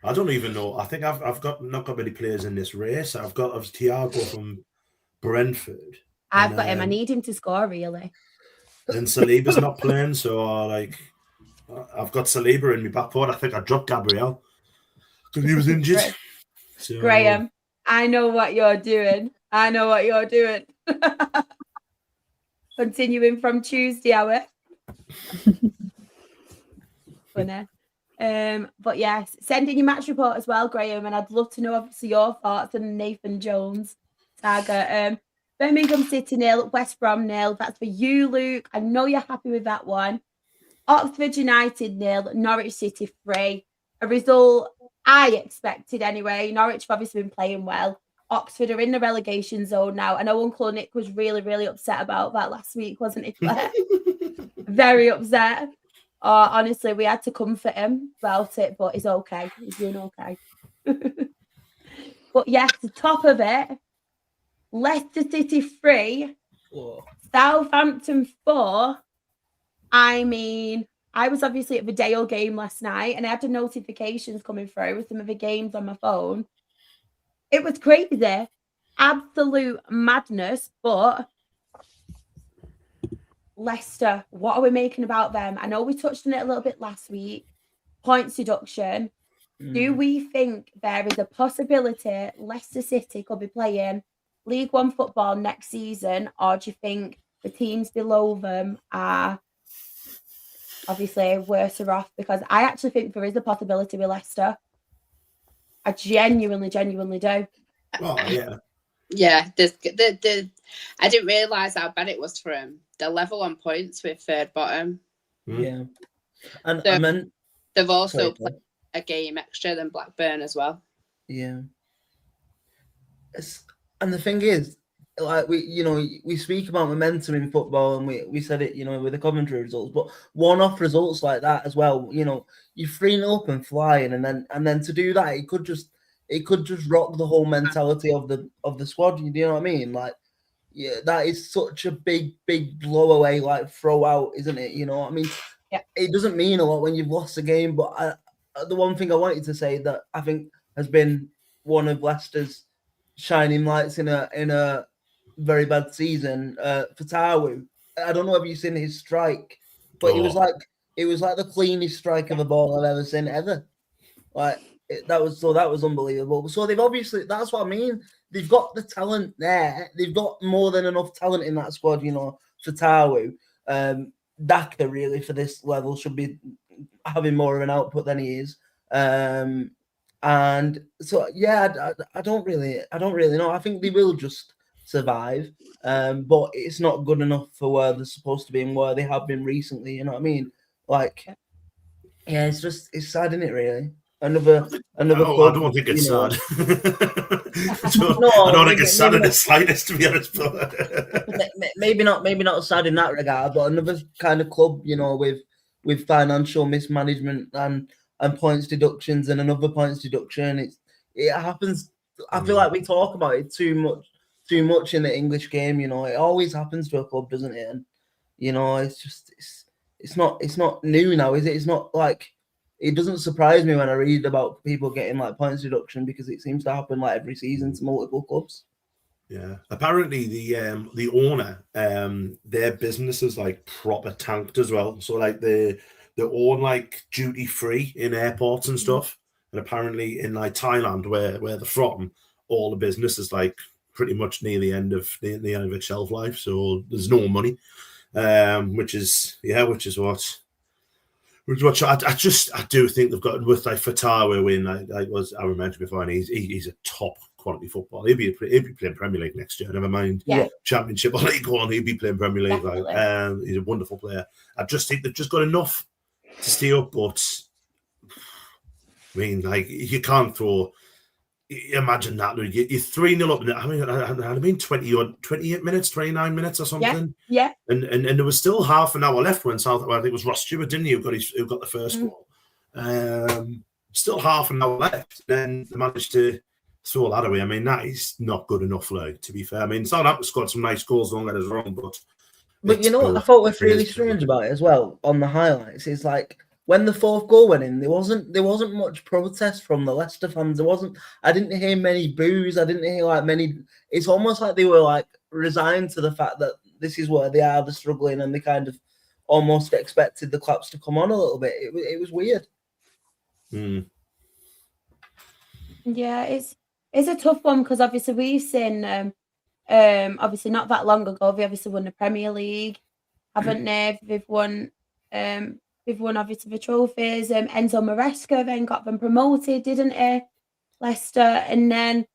S2: I don't even know. I think I've not got many players in this race. I've got Thiago from Brentford.
S1: I've got him. I need him to score, really.
S2: And Saliba's not playing, so I've got Saliba in my back pocket. I think I dropped Gabriel because he was injured. So,
S1: Graham, I know what you're doing. Continuing from Tuesday, are we? Funny. But yes, send in your match report as well, Graham, and I'd love to know obviously your thoughts on Nathan Jones saga. Birmingham City 0, West Brom 0. That's for you, Luke. I know you're happy with that one. Oxford United 0, Norwich City 3. A result I expected anyway. Norwich have obviously been playing well. Oxford are in the relegation zone now. I know Uncle Nick was really, really upset about that last week, wasn't he, Claire? Very upset. Honestly, we had to comfort him about it, but he's okay. He's doing okay. But yes, the top of it, Leicester City 3, Southampton 4. I mean, I was obviously at the Dale game last night and I had the notifications coming through with some of the games on my phone. It was crazy. Absolute madness, but Leicester, what are we making about them? I know we touched on it a little bit last week. Points deduction. Do we think there is a possibility Leicester City could be playing League One football next season, or do you think the teams below them are obviously worse off? Because I actually think there is a possibility with Leicester. I genuinely do.
S2: Oh, yeah.
S3: Yeah, I didn't realise how bad it was for him. They're level on points with third bottom.
S4: Yeah. And
S3: they've also played a game extra than Blackburn as well.
S4: Yeah. And the thing is, like we speak about momentum in football, and we said it, with the Coventry results, but one-off results like that as well. You're 3-0 up and flying, and then to do that, it could just rock the whole mentality of the squad. You know what I mean? Like, yeah, that is such a big blow away, like throw out, isn't it? You know, I mean, it doesn't mean a lot when you've lost a game, but the one thing I wanted to say that I think has been one of Leicester's shining lights in a very bad season, Fatawu. I don't know if you've seen his strike, but it was like the cleanest strike of a ball I've ever seen ever. Like that was unbelievable. So they've obviously, that's what I mean. They've got the talent there. They've got more than enough talent in that squad, you know, Fatawu. Daka really for this level should be having more of an output than he is. And so I don't really know. I think they will just survive. But it's not good enough for where they're supposed to be and where they have been recently. You know what I mean? Like, yeah, it's sad, isn't it? Really, another.
S2: I
S4: club,
S2: don't think it's sad.
S4: No,
S2: I don't think it's sad in the slightest, to be honest.
S4: Maybe not sad in that regard, but another kind of club, you know, with financial mismanagement and points deductions and another points deduction. It happens. I feel like we talk about it too much in the English game. You know, it always happens to a club, doesn't it? And you know, it's not new now, is it? It's not like, it doesn't surprise me when I read about people getting like points deduction, because it seems to happen like every season to multiple clubs.
S2: Yeah, apparently the owner, their business is like proper tanked as well. So like they own like duty free in airports and stuff, and apparently in like Thailand, where they're from, all the business is like pretty much near the end of its shelf life. So there's no money, which is what. I do think they've got, with like Fatawu in, like was I mentioned before, and he's a top quality footballer. He'll be playing Premier League next year. Never mind Championship or League One. He'll be playing Premier League. Like, he's a wonderful player. I just think they've just got enough to stay up. But I mean, like, you can't throw. Imagine that, you're 3-0 up. I mean, 28 minutes, 29 minutes or something.
S1: Yeah.
S2: And there was still half an hour left when I think it was Ross Stewart, didn't he, who got the first goal. Still half an hour left. Then they managed to throw that away. I mean, that is not good enough, like, to be fair. I mean, Southampton scored some nice goals, don't get us wrong, but
S4: you know what I thought was really strange about it as well on the highlights is, like, when the fourth goal went in, there wasn't much protest from the Leicester fans. I didn't hear many boos. I didn't hear like many. It's almost like they were like resigned to the fact that this is where they are, they're struggling, and they kind of almost expected the claps to come on a little bit. It was weird.
S1: Yeah, it's a tough one, because obviously we've seen obviously not that long ago, they obviously won the Premier League, haven't they? They've won obviously the trophies. Enzo Maresca then got them promoted, didn't he? Leicester. And then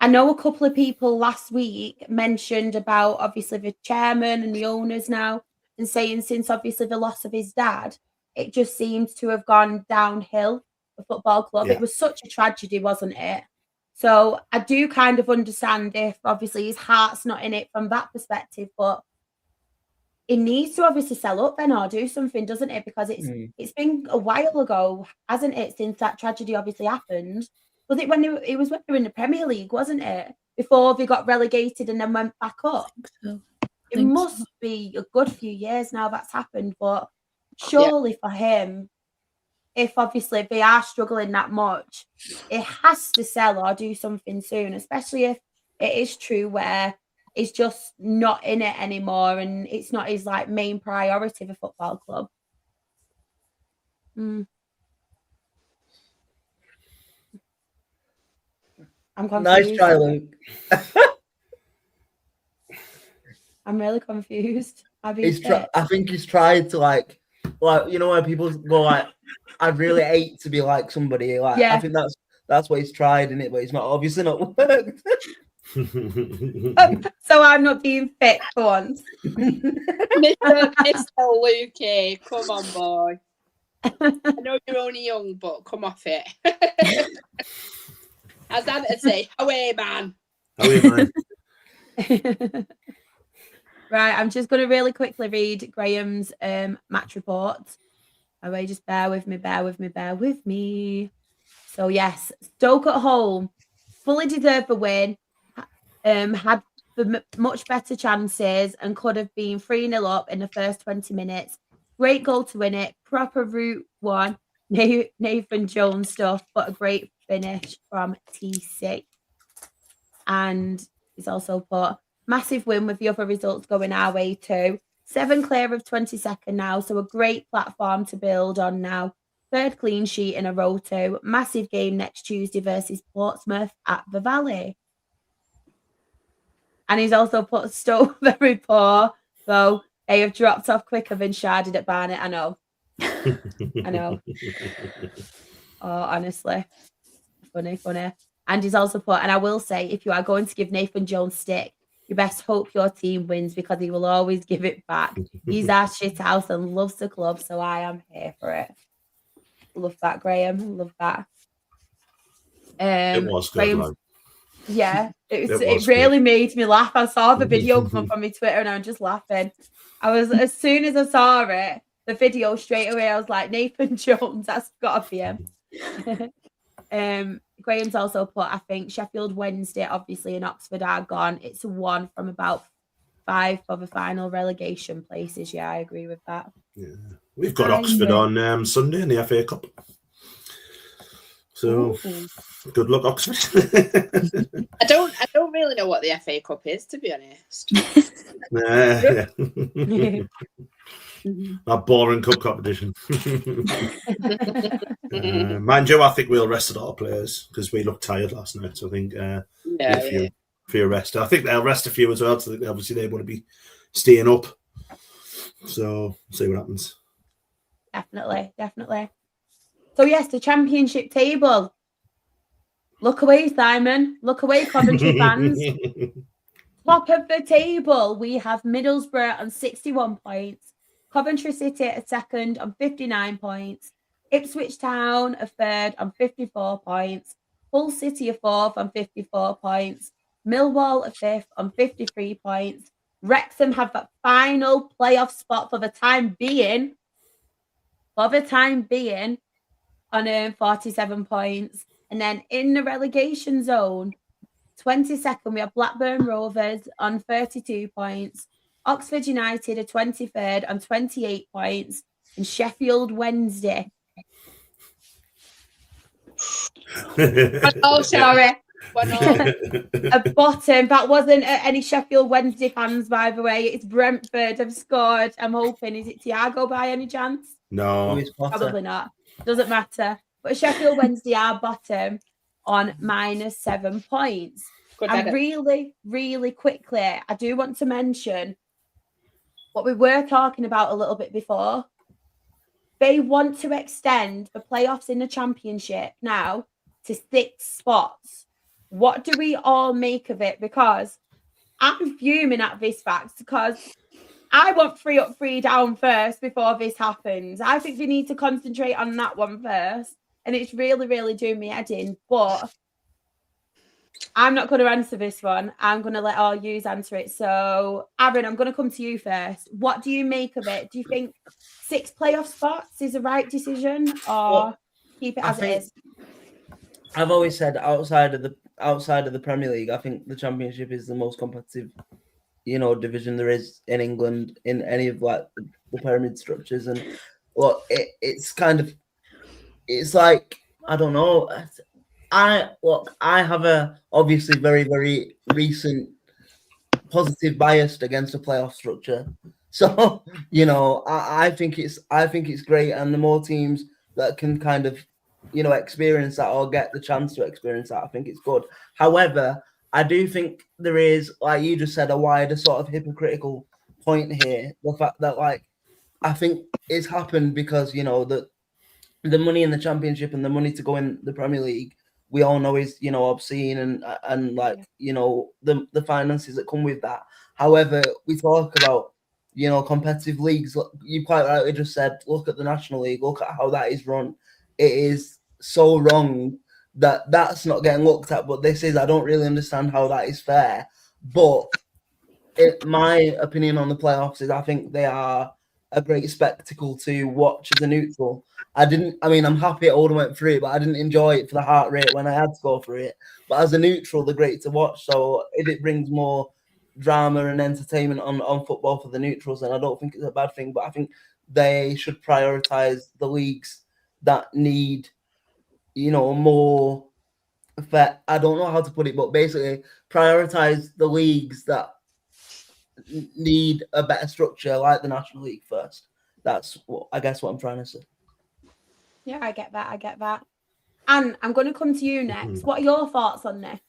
S1: I know a couple of people last week mentioned about obviously the chairman and the owners now, and saying since obviously the loss of his dad, it just seems to have gone downhill, the football club. It was such a tragedy, wasn't it? So I do kind of understand if obviously his heart's not in it from that perspective, but it needs to obviously sell up then, or do something, doesn't it? Because it's been a while ago, hasn't it, since that tragedy obviously happened? Was it when they were in the Premier League, wasn't it? Before they got relegated and then went back up. It must be a good few years now that's happened, but surely for him, if obviously they are struggling that much, it has to sell or do something soon, especially if it is true where it's just not in it anymore and it's not his like main priority of a football club. I'm confused.
S4: Nice try, Luke.
S1: I'm really confused. I
S4: think he's tried to like you know, when people go like, I'd really hate to be like somebody. Like, I think that's what he's tried in it, but it's not obviously not worked.
S1: So I'm not being fit for once.
S3: Mr. Luke, come on, boy. I know you're only young, but come off it. As I'd say, away, man.
S1: Right, I'm just going to really quickly read Graham's match report. Away, just bear with me. So yes, Stoke at home fully deserved the win. Had for much better chances and could have been 3-0 up in the first 20 minutes. Great goal to win it. Proper route one. Nathan Jones stuff, but a great finish from TC. And he's also put massive win with the other results going our way too. 7 clear of 22nd now, so a great platform to build on now. 3rd clean sheet in a row too. Massive game next Tuesday versus Portsmouth at the Valley. And he's also put Stoke very poor, though they have dropped off quicker than sharded at Barnet. I know. I know. Oh, honestly. Funny. And he's also put, and I will say, if you are going to give Nathan Jones stick, you best hope your team wins because he will always give it back. He's our shit house and loves the club, so I am here for it. Love that, Graham. Love that.
S2: It was good,
S1: Graham's,
S2: like.
S1: Yeah, it really made me laugh. I saw the video come up on my Twitter and I was just laughing. As soon as I saw it, the video straight away, I was like, Nathan Jones, that's got to be him. Graham's also put, I think Sheffield Wednesday, obviously, and Oxford are gone. It's one from about 5 for the final relegation places. Yeah, I agree with that.
S2: Yeah. We've got Oxford on Sunday in the FA Cup. So good luck, Oxford.
S3: I don't really know what the FA Cup is, to be honest.
S2: Yeah. That boring cup competition. Mind you, I think we'll rest a lot of players because we looked tired last night. So I think a few rest. I think they'll rest a few as well. So obviously they want to be staying up. So see what happens.
S1: Definitely. So yes, the championship table. Look away, Simon. Look away, Coventry fans. Top of the table, we have Middlesbrough on 61 points. Coventry City a second on 59 points. Ipswich Town a third on 54 points. Hull City a fourth on 54 points. Millwall a fifth on 53 points. Wrexham have that final playoff spot for the time being. On 47 points. And then in the relegation zone, 22nd, we have Blackburn Rovers on 32 points. Oxford United are 23rd on 28 points. And Sheffield Wednesday. Oh, sorry. A bottom. That wasn't any Sheffield Wednesday fans, by the way. It's Brentford have scored. I'm hoping. Is it Thiago by any chance?
S2: No.
S1: Probably not. Doesn't matter. But Sheffield Wednesday are bottom on -7 points. And really quickly, I do want to mention what we were talking about a little bit before. They want to extend the playoffs in the championship now to 6 spots. What do we all make of it? Because I'm fuming at this fact because I want 3 up, 3 down first before this happens. I think we need to concentrate on that one first. And it's really doing me head in. But I'm not going to answer this one. I'm going to let all you answer it. So, Aaron, I'm going to come to you first. What do you make of it? Do you think 6 playoff spots is the right decision or keep it as it is?
S4: I've always said outside of the Premier League, I think the Championship is the most competitive, division there is in England in any of like the pyramid structures. And it's like, I don't know. I have a obviously very, very recent positive bias against the playoff structure. So, I think it's great, and the more teams that can kind of, experience that or get the chance to experience that, I think it's good. However, I do think there is, like you just said, a wider sort of hypocritical point here. The fact that, I think it's happened because, the money in the Championship and the money to go in the Premier League, we all know is, obscene and the finances that come with that. However, we talk about, competitive leagues. You quite rightly just said, look at the National League, look at how that is run. It is so wrong that that's not getting looked at, but this is. I don't really understand how that is fair. But my opinion on the playoffs is I think they are a great spectacle to watch as a neutral. I'm happy it all went through, but I didn't enjoy it for the heart rate when I had to go for it. But as a neutral, they're great to watch. So if it brings more, drama and entertainment on football for the neutrals, and I don't think it's a bad thing, but I think they should prioritise the leagues that need, more fair. I don't know how to put it, but basically prioritise the leagues that need a better structure, like the National League first. That's what I'm trying to say.
S1: Yeah, I get that. And I'm going to come to you next. What are your thoughts on this?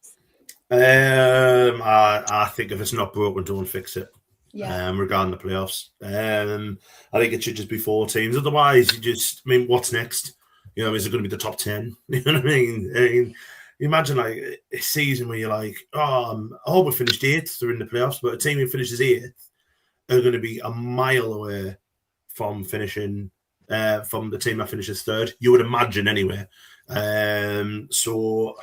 S2: I think if it's not broken, don't fix it.
S1: Yeah.
S2: Regarding the playoffs, I think it should just be 4 teams. Otherwise, what's next? Is it going to be the top 10? You know what I mean? You imagine like a season where you're like, I hope we finished 8th. They're in the playoffs, but a team who finishes 8th are going to be a mile away from finishing. From the team that finishes 3rd, you would imagine anyway. So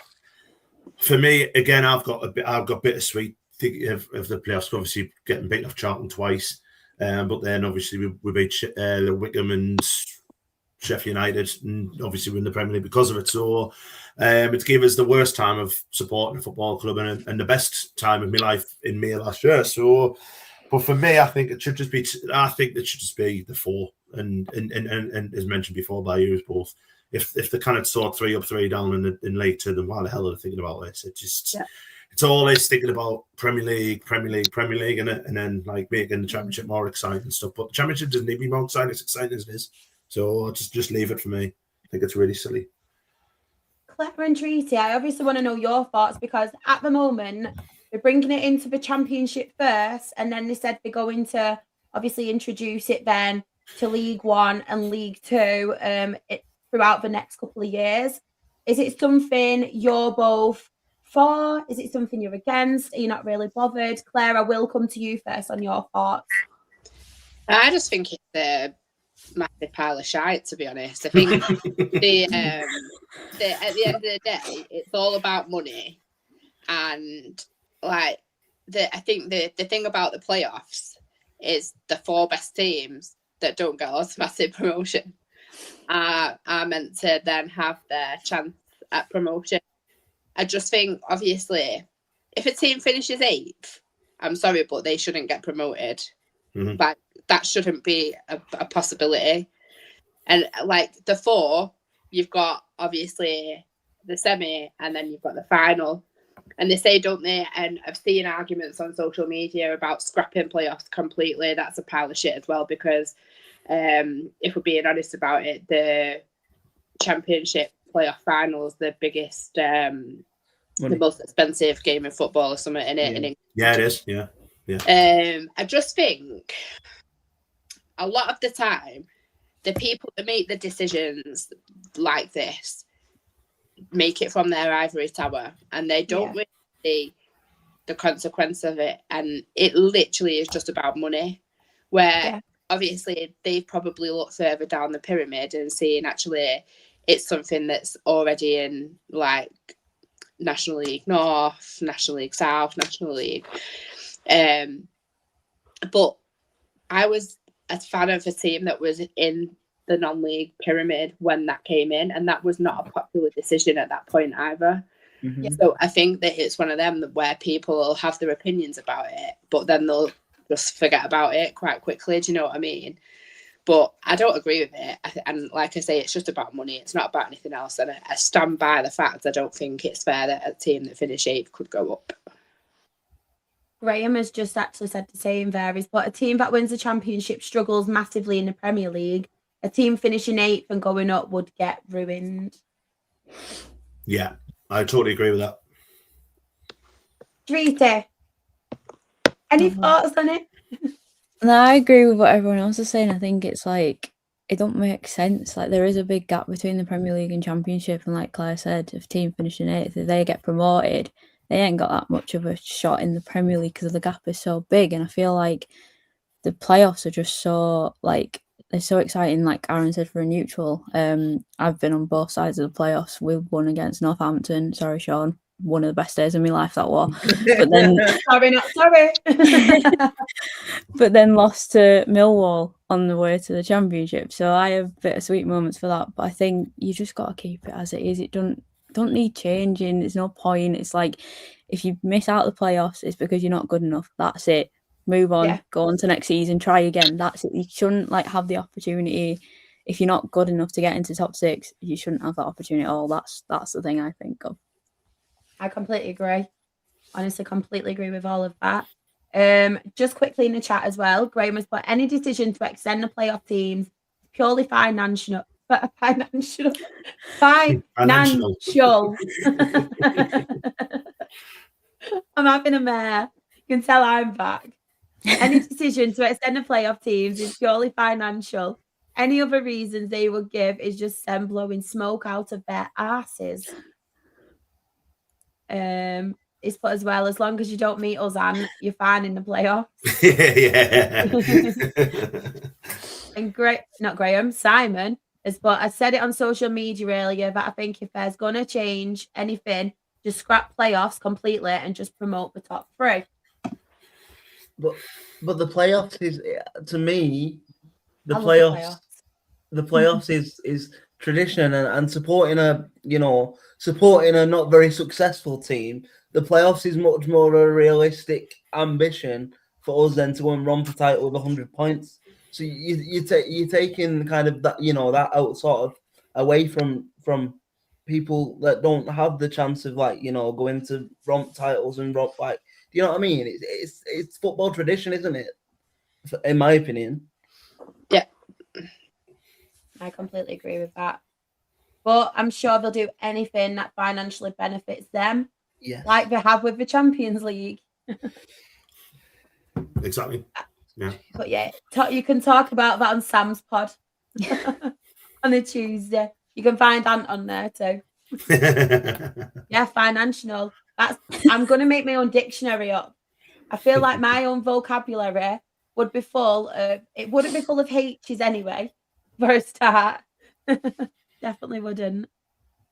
S2: for me, again, I've got bittersweet thinking of the playoffs. Obviously, getting beaten off Charlton twice, but then obviously we beat Wickham and Sheffield United, and obviously we're in the Premier League because of it. So it gave us the worst time of supporting a football club and the best time of my life in May last year. So, but for me, I think it should just be. I think it should just be the 4. And as mentioned before by you both, if they kind of saw 3 up, 3 down in League 2, then why the hell are they thinking about this? It's always thinking about Premier League, and then like making the Championship more exciting and stuff. But the Championship doesn't need to be more exciting. It's exciting as it is. So just leave it for me. I think it's really silly.
S1: Claire and Treaty, I obviously want to know your thoughts, because at the moment they're bringing it into the Championship first, and then they said they're going to obviously introduce it then to League 1 and League 2 throughout the next couple of years. Is it something you're both for? Is it something you're against? Are you not really bothered? Claire, I will come to you first on your thoughts.
S3: I just think it's a massive pile of shite, to be honest. I think at the end of the day, it's all about money. And like I think the thing about the playoffs is the 4 best teams that don't get automatic promotion are meant to then have their chance at promotion. I just think, obviously, if a team finishes 8th, I'm sorry, but they shouldn't get promoted.
S2: Mm-hmm.
S3: Like, that shouldn't be a possibility. And like the 4, you've got obviously the semi, and then you've got the final. And they say, don't they? And I've seen arguments on social media about scrapping playoffs completely. That's a pile of shit as well, because if we're being honest about it, the Championship playoff finals, the biggest, the most expensive game in football or something in it.
S2: Yeah, it is. Yeah.
S3: I just think a lot of the time, the people that make the decisions like this make it from their ivory tower, and they don't really see the consequence of it. And it literally is just about money, where obviously they've probably looked further down the pyramid and seen actually it's something that's already in like National League North, National League South, National League. But I was a fan of a team that was in the non-league pyramid when that came in, and that was not a popular decision at that point either.
S4: Mm-hmm.
S3: So I think that it's one of them where people will have their opinions about it, but then they'll just forget about it quite quickly. Do you know what I mean? But I don't agree with it. And like I say, it's just about money. It's not about anything else. And I stand by the fact I don't think it's fair that a team that finished 8th could go up.
S1: Graham has just actually said the same there. But a team that wins the Championship struggles massively in the Premier League. A team finishing 8th and going up would get ruined.
S2: Yeah, I totally agree with that.
S1: Treaty, any thoughts on it?
S5: No, I agree with what everyone else is saying. I think it's like, it don't make sense. Like, there is a big gap between the Premier League and Championship, and like Claire said, if a team finishing 8th, if they get promoted, they ain't got that much of a shot in the Premier League because the gap is so big. And I feel like the playoffs are just so, like, they're so exciting. Like Aaron said, for a neutral, I've been on both sides of the playoffs. We won against Northampton. Sorry, Sean. One of the best days of my life, that was. But then
S1: sorry.
S5: But then lost to Millwall on the way to the Championship. So I have bittersweet moments for that. But I think you just got to keep it as it is. It don't need changing. There's no point. It's like, if you miss out the playoffs, it's because you're not good enough. That's it. Move on,
S1: Yeah.
S5: go on to next season, try again. That's it. You shouldn't have the opportunity. If you're not good enough to get into top 6, you shouldn't have that opportunity at all. That's the thing I think of.
S1: I completely agree. Honestly, completely agree with all of that. Just quickly in the chat as well, Graham has put any decision to extend the playoff teams purely financial. Financial. I'm having a mare. You can tell I'm back. Any decision to extend the playoff teams is purely financial. Any other reasons they would give is just them blowing smoke out of their asses. It's put as well, as long as you don't meet us, Anne, you're fine in the playoffs. And not Graham, Simon has put, I said it on social media earlier that I think if there's going to change anything, just scrap playoffs completely and just promote the top 3.
S4: But the playoffs is, to me, the
S1: I love
S4: playoffs. The playoffs is tradition and supporting a not very successful team. The playoffs is much more a realistic ambition for us than to go and run for title with 100 points. So you're taking kind of that that out sort of away from people that don't have the chance of going to romp titles and romp do you know what I mean? It's football tradition, isn't it? In my opinion.
S3: Yeah.
S1: I completely agree with that. But I'm sure they'll do anything that financially benefits them.
S4: Yeah.
S1: Like they have with the Champions League.
S2: Exactly. Yeah.
S1: But yeah, you can talk about that on Sam's pod on a Tuesday. You can find Ant on there too. Yeah, financial. I'm going to make my own dictionary up. I feel like my own vocabulary would be full of, it wouldn't be full of H's anyway, for a start. Definitely wouldn't.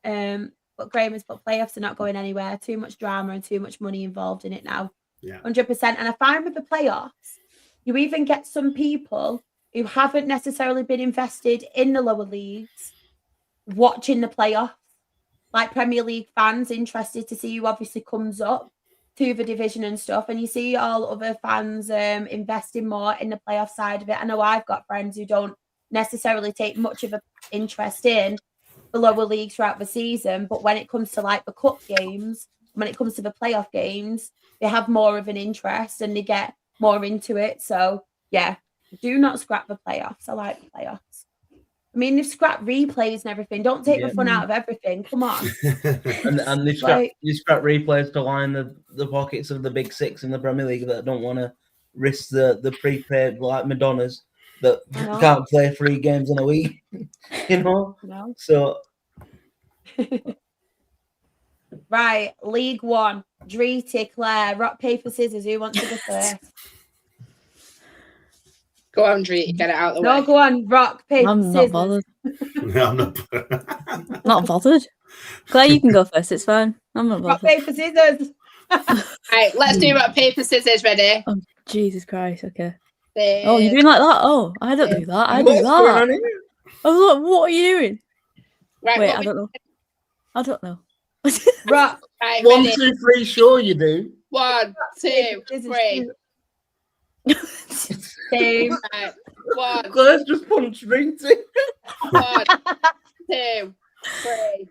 S1: But Graham has put playoffs are not going anywhere. Too much drama and too much money involved in it now.
S2: Yeah.
S1: 100%. And I find with the playoffs, you even get some people who haven't necessarily been invested in the lower leagues watching the playoffs. Like Premier League fans interested to see who obviously comes up to the division and stuff. And you see all other fans investing more in the playoff side of it. I know I've got friends who don't necessarily take much of an interest in the lower leagues throughout the season. But when it comes to like the cup games, when it comes to the playoff games, they have more of an interest and they get more into it. So yeah, do not scrap the playoffs. I like the playoffs. I mean, they've scrapped replays and everything. Don't take the fun out of everything. Come on.
S4: and they've scrapped replays to line the pockets of the big 6 in the Premier League that don't want to risk the prepaid like Madonnas that can't play 3 games in a week. No. So
S1: right, League One. Dreety, Claire, rock, paper, scissors. Who wants to go first?
S3: Go on, Dreety, get it out of the way.
S1: No, go on, rock, paper,
S5: I'm
S1: scissors.
S5: not bothered.
S2: No, I'm not.
S5: Not bothered. Claire, you can go first. It's fine. I'm not
S1: Rock,
S5: bothered.
S1: paper, scissors.
S3: Right, let's do rock, paper, scissors. Ready?
S5: Oh, Jesus Christ. Okay.
S3: Six.
S5: Oh, you're doing like that? Oh, I don't do that. I do
S4: what's going on
S5: that.
S4: here?
S5: I was like, what are you doing?
S3: Right,
S5: Wait,
S3: what
S5: I
S3: we-
S5: don't know. I don't know.
S1: Rock.
S3: Right,
S4: 1,
S3: ready?
S4: 2, 3, sure you do.
S3: 1, 2, 3.
S1: Same.
S3: Right, 1,
S4: Claire's just punched Dreety.
S3: 1, 2, 3.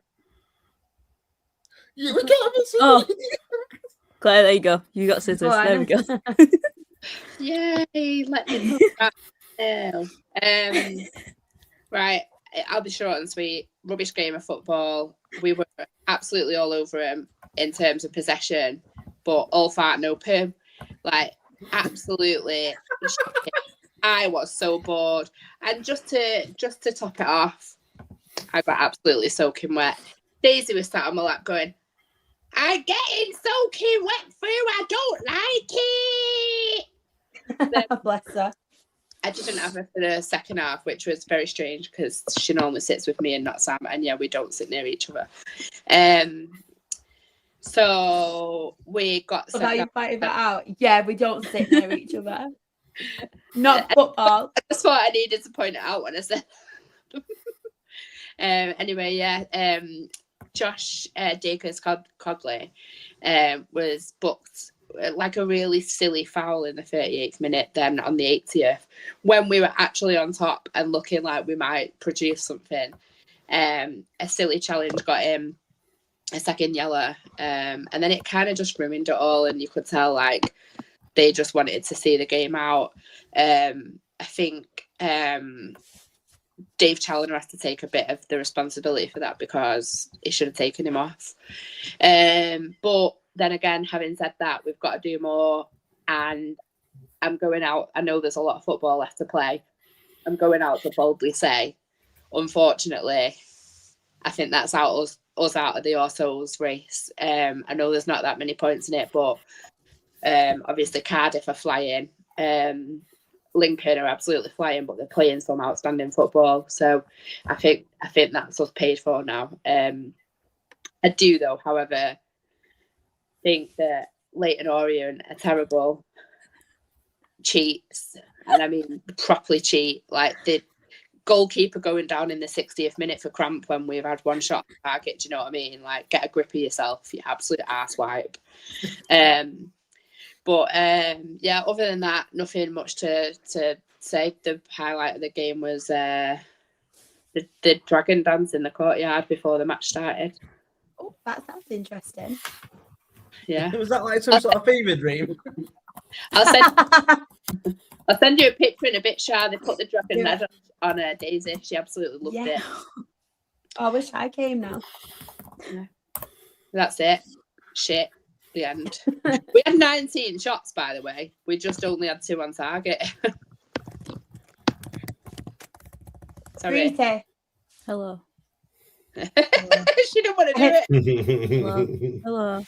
S4: We can't have a
S5: Oh. Claire, there you go. You got scissors.
S1: Go on.
S5: There we go.
S3: Yay, let me talk about now. Right, I'll be short and sweet. Rubbish game of football. We were absolutely all over him in terms of possession, but all fart, no poo. Like, absolutely shocking. I was so bored. And just to top it off, I got absolutely soaking wet. Daisy was sat on my lap going, I'm getting soaking wet through. I don't like it.
S1: Bless her.
S3: I didn't have her for the second half, which was very strange because she normally sits with me and not Sam. And yeah, we don't sit near each other. So we got.
S1: So now you're fighting that out. Yeah, we don't sit near each other. Not football.
S3: I just thought I needed to point it out when I said. Anyway, yeah. Josh Cogley was booked like a really silly foul in the 38th minute, then on the 80th, when we were actually on top and looking like we might produce something. A silly challenge got him a second yellow, and then it kind of just ruined it all, and you could tell like they just wanted to see the game out. I think Dave Challoner has to take a bit of the responsibility for that because he should have taken him off. But then again, having said that, we've got to do more, and I'm going out. I know there's a lot of football left to play. I'm going out to boldly say, unfortunately, I think that's us out of the Autos race. I know there's not that many points in it, but obviously Cardiff are flying. Lincoln are absolutely flying, but they're playing some outstanding football. So I think that's us paid for now. I do, though, however, think that Leyton Orient are terrible cheats, and I mean properly cheat. Like the goalkeeper going down in the 60th minute for cramp when we've had one shot on target. Do you know what I mean? Like, get a grip of yourself, you absolute arsewipe. But yeah, other than that, nothing much to say. The highlight of the game was the dragon dance in the courtyard before the match started.
S1: Oh, that sounds interesting.
S3: Yeah.
S4: Was that like some sort of fever dream?
S3: I'll send you a picture in a bit, Shah. They put the dragon head on Daisy. She absolutely loved it.
S1: I wish I came now.
S3: Yeah. That's it. Shit. The end. We had 19 shots, by the way. We just only had 2 on target. Sorry.
S1: Rita.
S5: Hello.
S3: She didn't want to do it.
S5: Hello.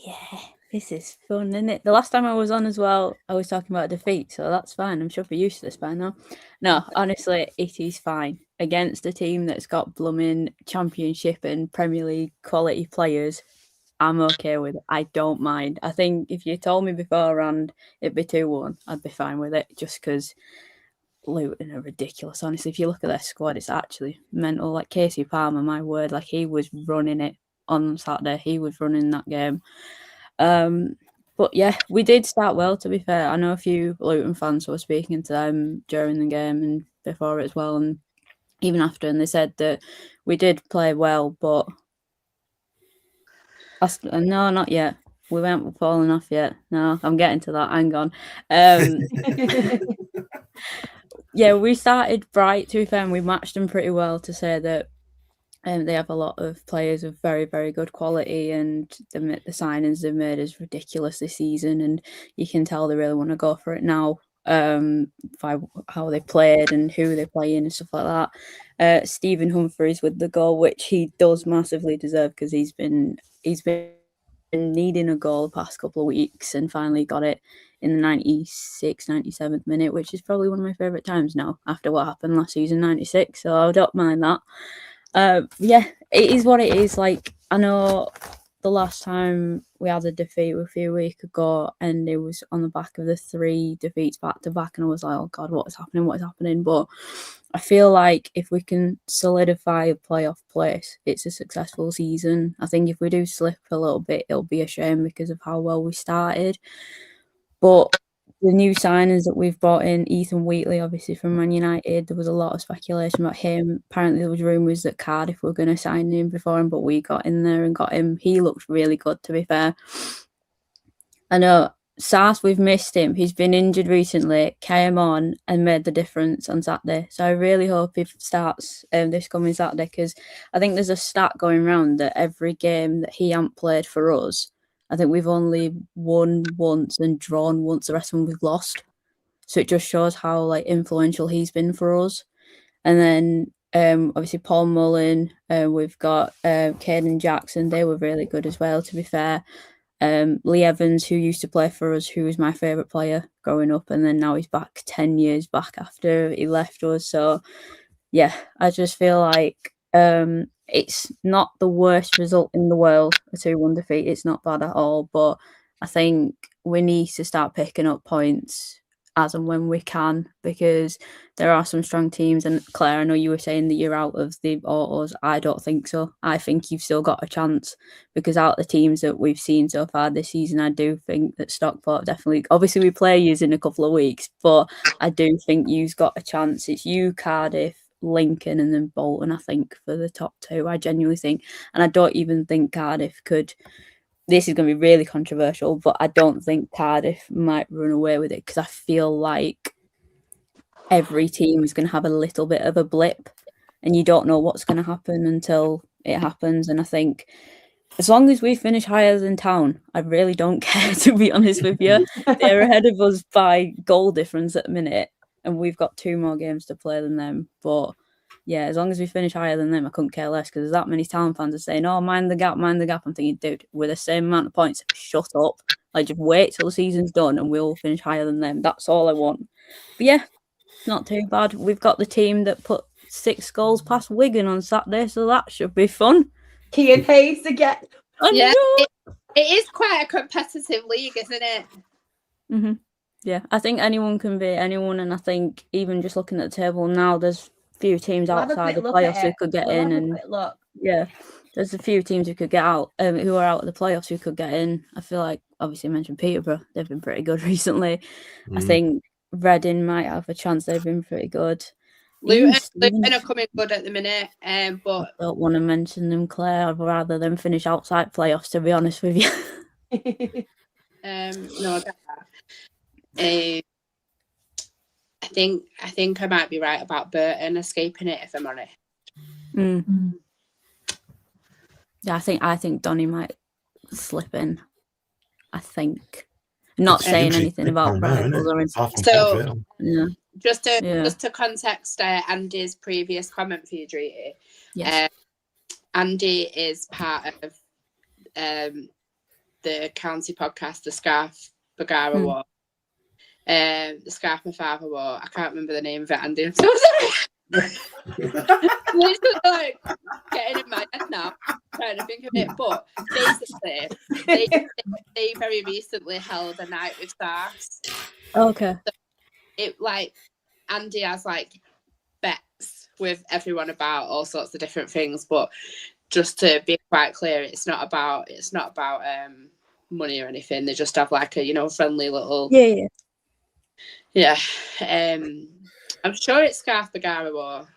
S5: Yeah, this is fun, isn't it? The last time I was on as well, I was talking about a defeat, so that's fine. I'm sure we're used to this by now. No, honestly, it is fine. Against a team that's got blooming Championship and Premier League quality players, I'm okay with it. I don't mind. I think if you told me beforehand it'd be 2-1, I'd be fine with it, just because Luton are ridiculous. Honestly, if you look at their squad, it's actually mental. Like Casey Palmer, my word, like he was running it on Saturday. He was running that game. But yeah, we did start well, to be fair. I know a few Luton fans were speaking to them during the game and before it as well, and even after, and they said that we did play well, but no, not yet. We weren't falling off yet. No, I'm getting to that. Hang on. Yeah, we started bright, to be fair, and we matched them pretty well, to say that they have a lot of players of very, very good quality, and the signings they've made is ridiculous this season, and you can tell they really want to go for it now, by how they played and who they're playing and stuff like that. Stephen Humphreys with the goal, which he does massively deserve, because he's been needing a goal the past couple of weeks and finally got it in the 96th, 97th minute, which is probably one of my favourite times now after what happened last season, 96. So I don't mind that. Yeah, it is what it is. Like, I know the last time we had a defeat a few weeks ago, and it was on the back of the 3 defeats back to back, and I was like, oh God, what is happening? But I feel like if we can solidify a playoff place, it's a successful season. I think if we do slip a little bit, it'll be a shame because of how well we started. But the new signings that we've brought in, Ethan Wheatley, obviously from Man United, there was a lot of speculation about him. Apparently there was rumours that Cardiff were going to sign him before him, but we got in there and got him. He looked really good, to be fair. I know Sars, we've missed him. He's been injured recently, came on and made the difference on Saturday. So I really hope he starts this coming Saturday, because I think there's a stat going around that every game that he hasn't played for us, I think we've only won once and drawn once. The rest of them we've lost. So it just shows how like influential he's been for us. And then obviously Paul Mullen, we've got Caden Jackson. They were really good as well, to be fair. Lee Evans, who used to play for us, who was my favourite player growing up, and then now he's back 10 years back after he left us. So yeah, I just feel like it's not the worst result in the world, a 2-1 defeat. It's not bad at all, but I think we need to start picking up points as and when we can, because there are some strong teams. And Claire, I know you were saying that you're out of the autos. I don't think so. I think you've still got a chance, because out of the teams that we've seen so far this season, I do think that Stockport definitely, obviously we play you in a couple of weeks, but I do think you've got a chance. It's you, Cardiff, Lincoln, and then Bolton, I think, for the top two. I genuinely think. And I don't even think Cardiff could. This is going to be really controversial, but I don't think Cardiff might run away with it, because I feel like every team is going to have a little bit of a blip, and you don't know what's going to happen until it happens. And I think as long as we finish higher than Town, I really don't care, to be honest with you. They're ahead of us by goal difference at the minute, and we've got 2 more games to play than them. But yeah, as long as we finish higher than them, I couldn't care less, because there's that many Town fans are saying, oh, mind the gap, mind the gap. I'm thinking, dude, we're the same amount of points. Shut up. Like, just wait till the season's done and we'll finish higher than them. That's all I want. But yeah, not too bad. We've got the team that put 6 goals past Wigan on Saturday, so that should be fun.
S1: Kean Hayes again.
S3: Yeah, it is quite a competitive league, isn't it?
S5: Mm-hmm. Yeah, I think anyone can beat anyone, and I think even just looking at the table now, there's few teams outside the playoffs who could get in, and yeah, there's a few teams who could get out, who are out of the playoffs who could get in. I feel like, obviously, I mentioned Peterborough; they've been pretty good recently. I think Reading might have a chance; they've been pretty good.
S3: Luton are coming good at the minute, but
S5: I don't want to mention them, Claire. I'd rather them finish outside playoffs, to be honest with you.
S3: No, I get that. I think I might be right about Burton escaping it, if I'm honest.
S5: Yeah, I think Donny might slip in. I think. Not saying anything about rivals or anything.
S3: So
S5: yeah.
S3: Just to context Andy's previous comment for you, Dreety.
S5: Yes.
S3: Andy is part of the county podcast, the Scarf Bagara War. The Scarf My Father War. I can't remember the name of it, Andy. I'm so sorry. It's just like getting in my head now, trying to think of it. But basically, they very recently held a night with stars.
S5: Okay.
S3: So it like Andy has like bets with everyone about all sorts of different things, but just to be quite clear, it's not about money or anything. They just have like a friendly little yeah. I'm sure it's Scarf Bagara War.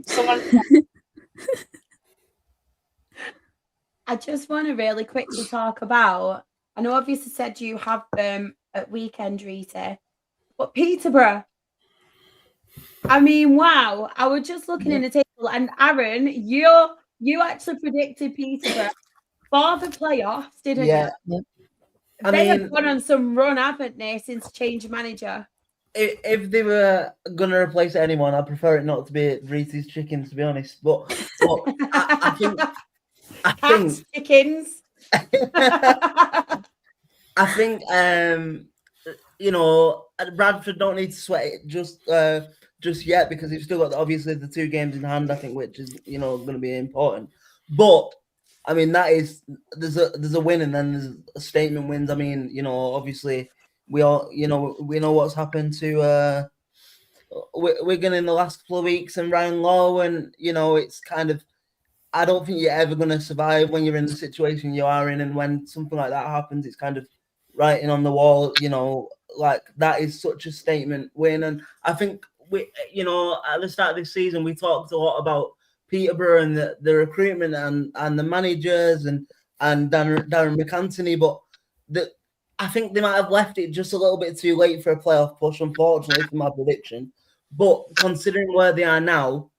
S3: Someone.
S1: I just want to really quickly talk about. I know, obviously, said you have them at weekend, Rita, but Peterborough. I mean, wow! I was just looking in the table, and Aaron, you actually predicted Peterborough for the playoffs, didn't you? They have gone on some run, haven't they, since change manager?
S4: If they were gonna replace anyone, I prefer it not to be Reese's Chickens, to be honest. But I think
S1: chickens.
S4: I think Bradford don't need to sweat it just yet, because they've still got obviously the 2 games in hand, I think, which is going to be important. But I mean, there's a win and then there's a statement wins. I mean, obviously we all we know what's happened to Wigan in the last couple of weeks and Ryan Lowe, and it's kind of, I don't think you're ever going to survive when you're in the situation you are in, and when something like that happens, it's kind of writing on the wall. Like, that is such a statement win. And I think we, at the start of this season, we talked a lot about Peterborough and the recruitment and the managers and Darren McAntony, but I think they might have left it just a little bit too late for a playoff push, unfortunately, for my prediction. But considering where they are now,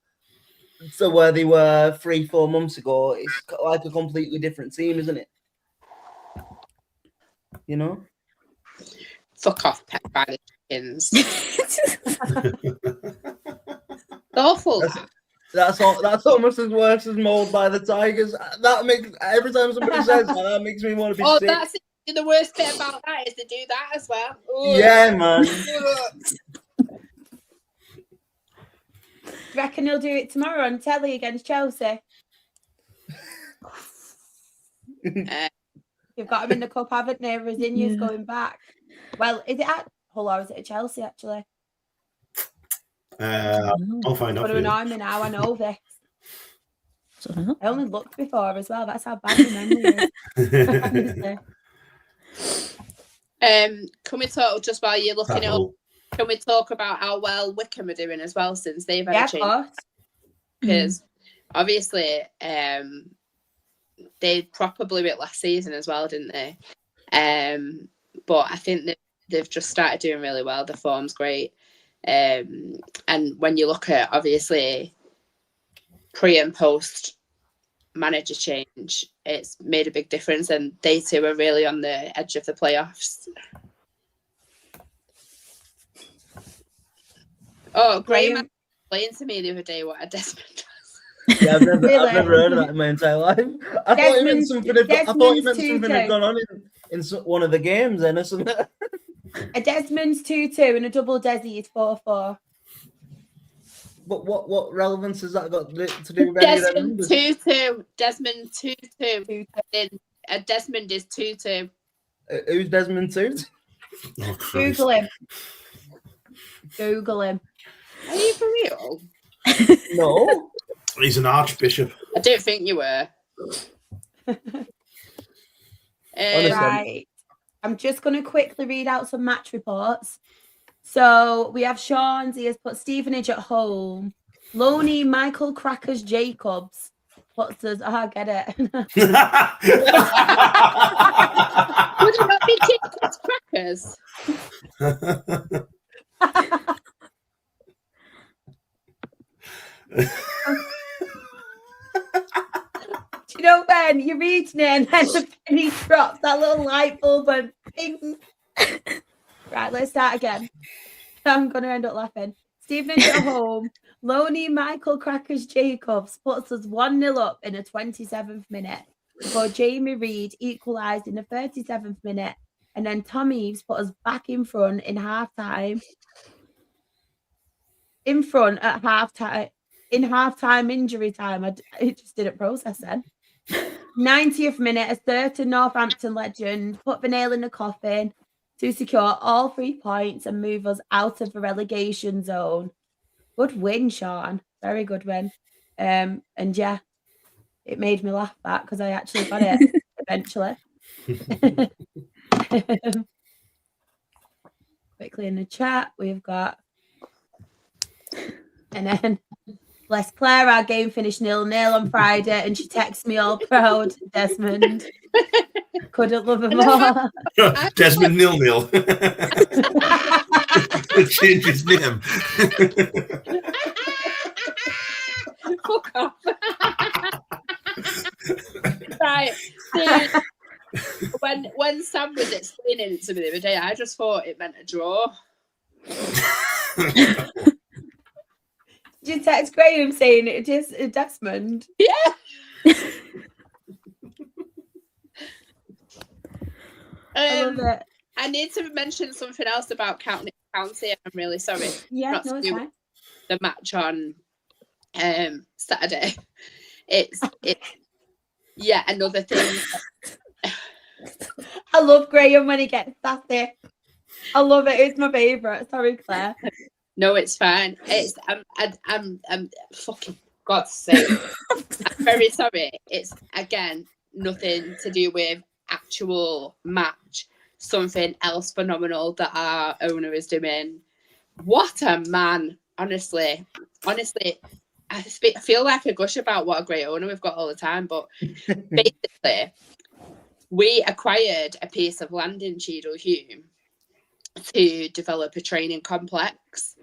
S4: so where they were 3-4 months ago, it's like a completely different team, isn't it?
S3: Fuck off, Pet by the Chickens. Awful.
S4: That's almost as worse as Mould by the Tigers. That makes, every time somebody says that makes me want to be sick.
S3: That's the worst bit about that is they do that as well.
S4: Ooh. Yeah, man.
S1: Reckon he'll do it tomorrow on telly against Chelsea? You've got him in the cup, haven't they? Rosinia's going back. Well, is it at Hull or is it at Chelsea, actually?
S2: I'll find out
S1: Going to
S2: for you.
S1: annoy me now, I know this.
S5: So,
S1: I only looked before as well. That's how bad my memory is.
S3: Can we talk, just while you're looking at
S2: Hull.
S3: can we talk about how well Wickham are doing as well since they've had
S1: Yeah,
S3: a
S1: of
S3: change?
S1: course.
S3: Because obviously they probably bit last season as well, didn't they? But I think that they've just started doing really well. The form's great. And when you look at, obviously, pre and post manager change, it's made a big difference, and they too are really on the edge of the playoffs. Oh, Graham explained to me the other day what a Desmond was.
S4: Yeah, I've never
S1: Really?
S4: heard of that in my entire life. I thought you meant something had gone on in one of the games then or something.
S1: A Desmond's 2-2 and a double Desi is 4-4.
S4: But what relevance has that got to do with any of them
S3: Desmond
S4: numbers?
S3: 2-2. Desmond 2-2. Desmond is 2-2.
S4: Who's Desmond 2?
S2: Oh, Christ.
S1: Google him. Google him.
S3: Are you for real?
S4: No.
S2: He's an archbishop.
S3: I don't think you were.
S1: Right. I'm just going to quickly read out some match reports. So we have Sean's. He has put Stevenage at home. Loney Michael Crackers Jacobs puts us. Oh, I get it.
S3: Would it not be Jacob's Crackers?
S1: Do you know when you're reading it and then the penny drops, that little light bulb and ping. Right, let's start again. I'm going to end up laughing. Stevenage at home. Loney Michael Crackers Jacobs puts us 1-0 up in the 27th minute before Jamie Reid equalised in the 37th minute, and then Tom Eaves put us back in front in half-time. In front at half-time. In half-time injury time. It just didn't process then. 90th minute, a certain Northampton legend put the nail in the coffin to secure all 3 points and move us out of the relegation zone. Good win, Sean. Very good win. And yeah, it made me laugh back because I actually got it eventually. Quickly in the chat, we've got, and then bless Claire, our game finished 0-0 on Friday, and she texts me all proud. Desmond, couldn't love him more.
S2: Desmond 0-0. Change his name.
S3: Fuck off. Right. When Sam was explaining it to me the other day, I just thought it meant a draw.
S1: Did you text Graham saying it is Desmond?
S3: Yeah.
S1: I love it.
S3: I need to mention something else about County. I'm really sorry.
S1: Yeah,
S3: not
S1: no,
S3: to
S1: it's
S3: do
S1: fine.
S3: the match on Saturday. It's yeah, another thing.
S1: I love Graham when he gets sassy. I love it. It's my favourite. Sorry, Claire.
S3: No, it's fine. It's I'm fucking God's sake. I'm very sorry. It's again nothing to do with actual match. Something else phenomenal that our owner is doing. What a man! Honestly, I feel like I gush about what a great owner we've got all the time. But basically, we acquired a piece of land in Cheadle Hulme to develop a training complex.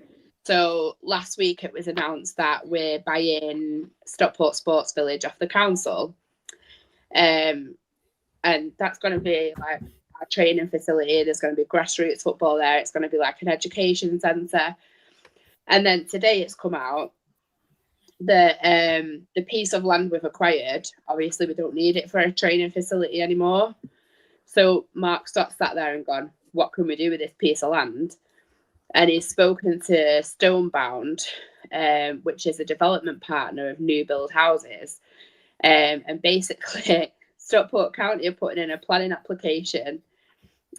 S3: So last week it was announced that we're buying Stockport Sports Village off the council, and that's going to be like our training facility. There's going to be grassroots football there. It's going to be like an education centre. And then today it's come out the piece of land we've acquired. Obviously, we don't need it for a training facility anymore. So Mark sat there and gone, what can we do with this piece of land? And he's spoken to Stonebound, which is a development partner of new build houses. And basically, Stockport County are putting in a planning application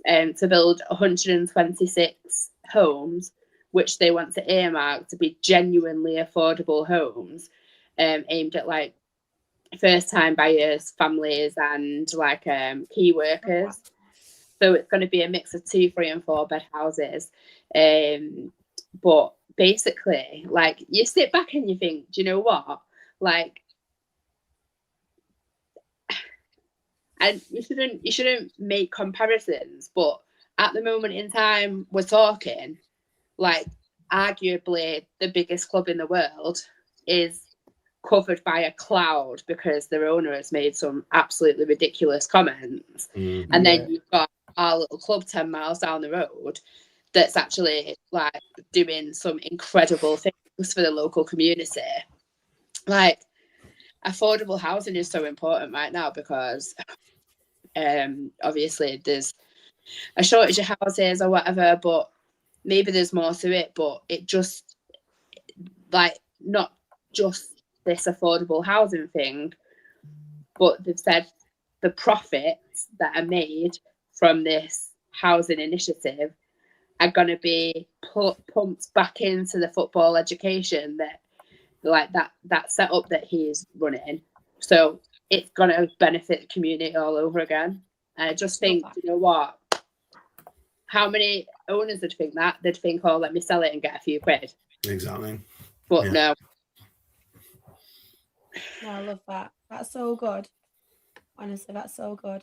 S3: to build 126 homes, which they want to earmark to be genuinely affordable homes, aimed at like first-time buyers, families, and like key workers. So it's going to be a mix of 2, 3, and 4 bed houses. But basically, like, you sit back and you think, do you know what? Like, and you shouldn't make comparisons, but at the moment in time we're talking, like, arguably the biggest club in the world is covered by a cloud because their owner has made some absolutely ridiculous comments. And then you've got our little club 10 miles down the road that's actually like doing some incredible things for the local community. Like, affordable housing is so important right now because obviously there's a shortage of houses or whatever, but maybe there's more to it. But it just, like, not just this affordable housing thing, but they've said the profits that are made from this housing initiative are going to be pumped back into the football education that, like, that setup that he's running. So it's going to benefit the community all over again. And I just think, you know what? How many owners would think that? They'd think, oh, let me sell it and get a few quid.
S2: Exactly.
S3: But no.
S1: No, I love that. That's so good. Honestly, that's so good.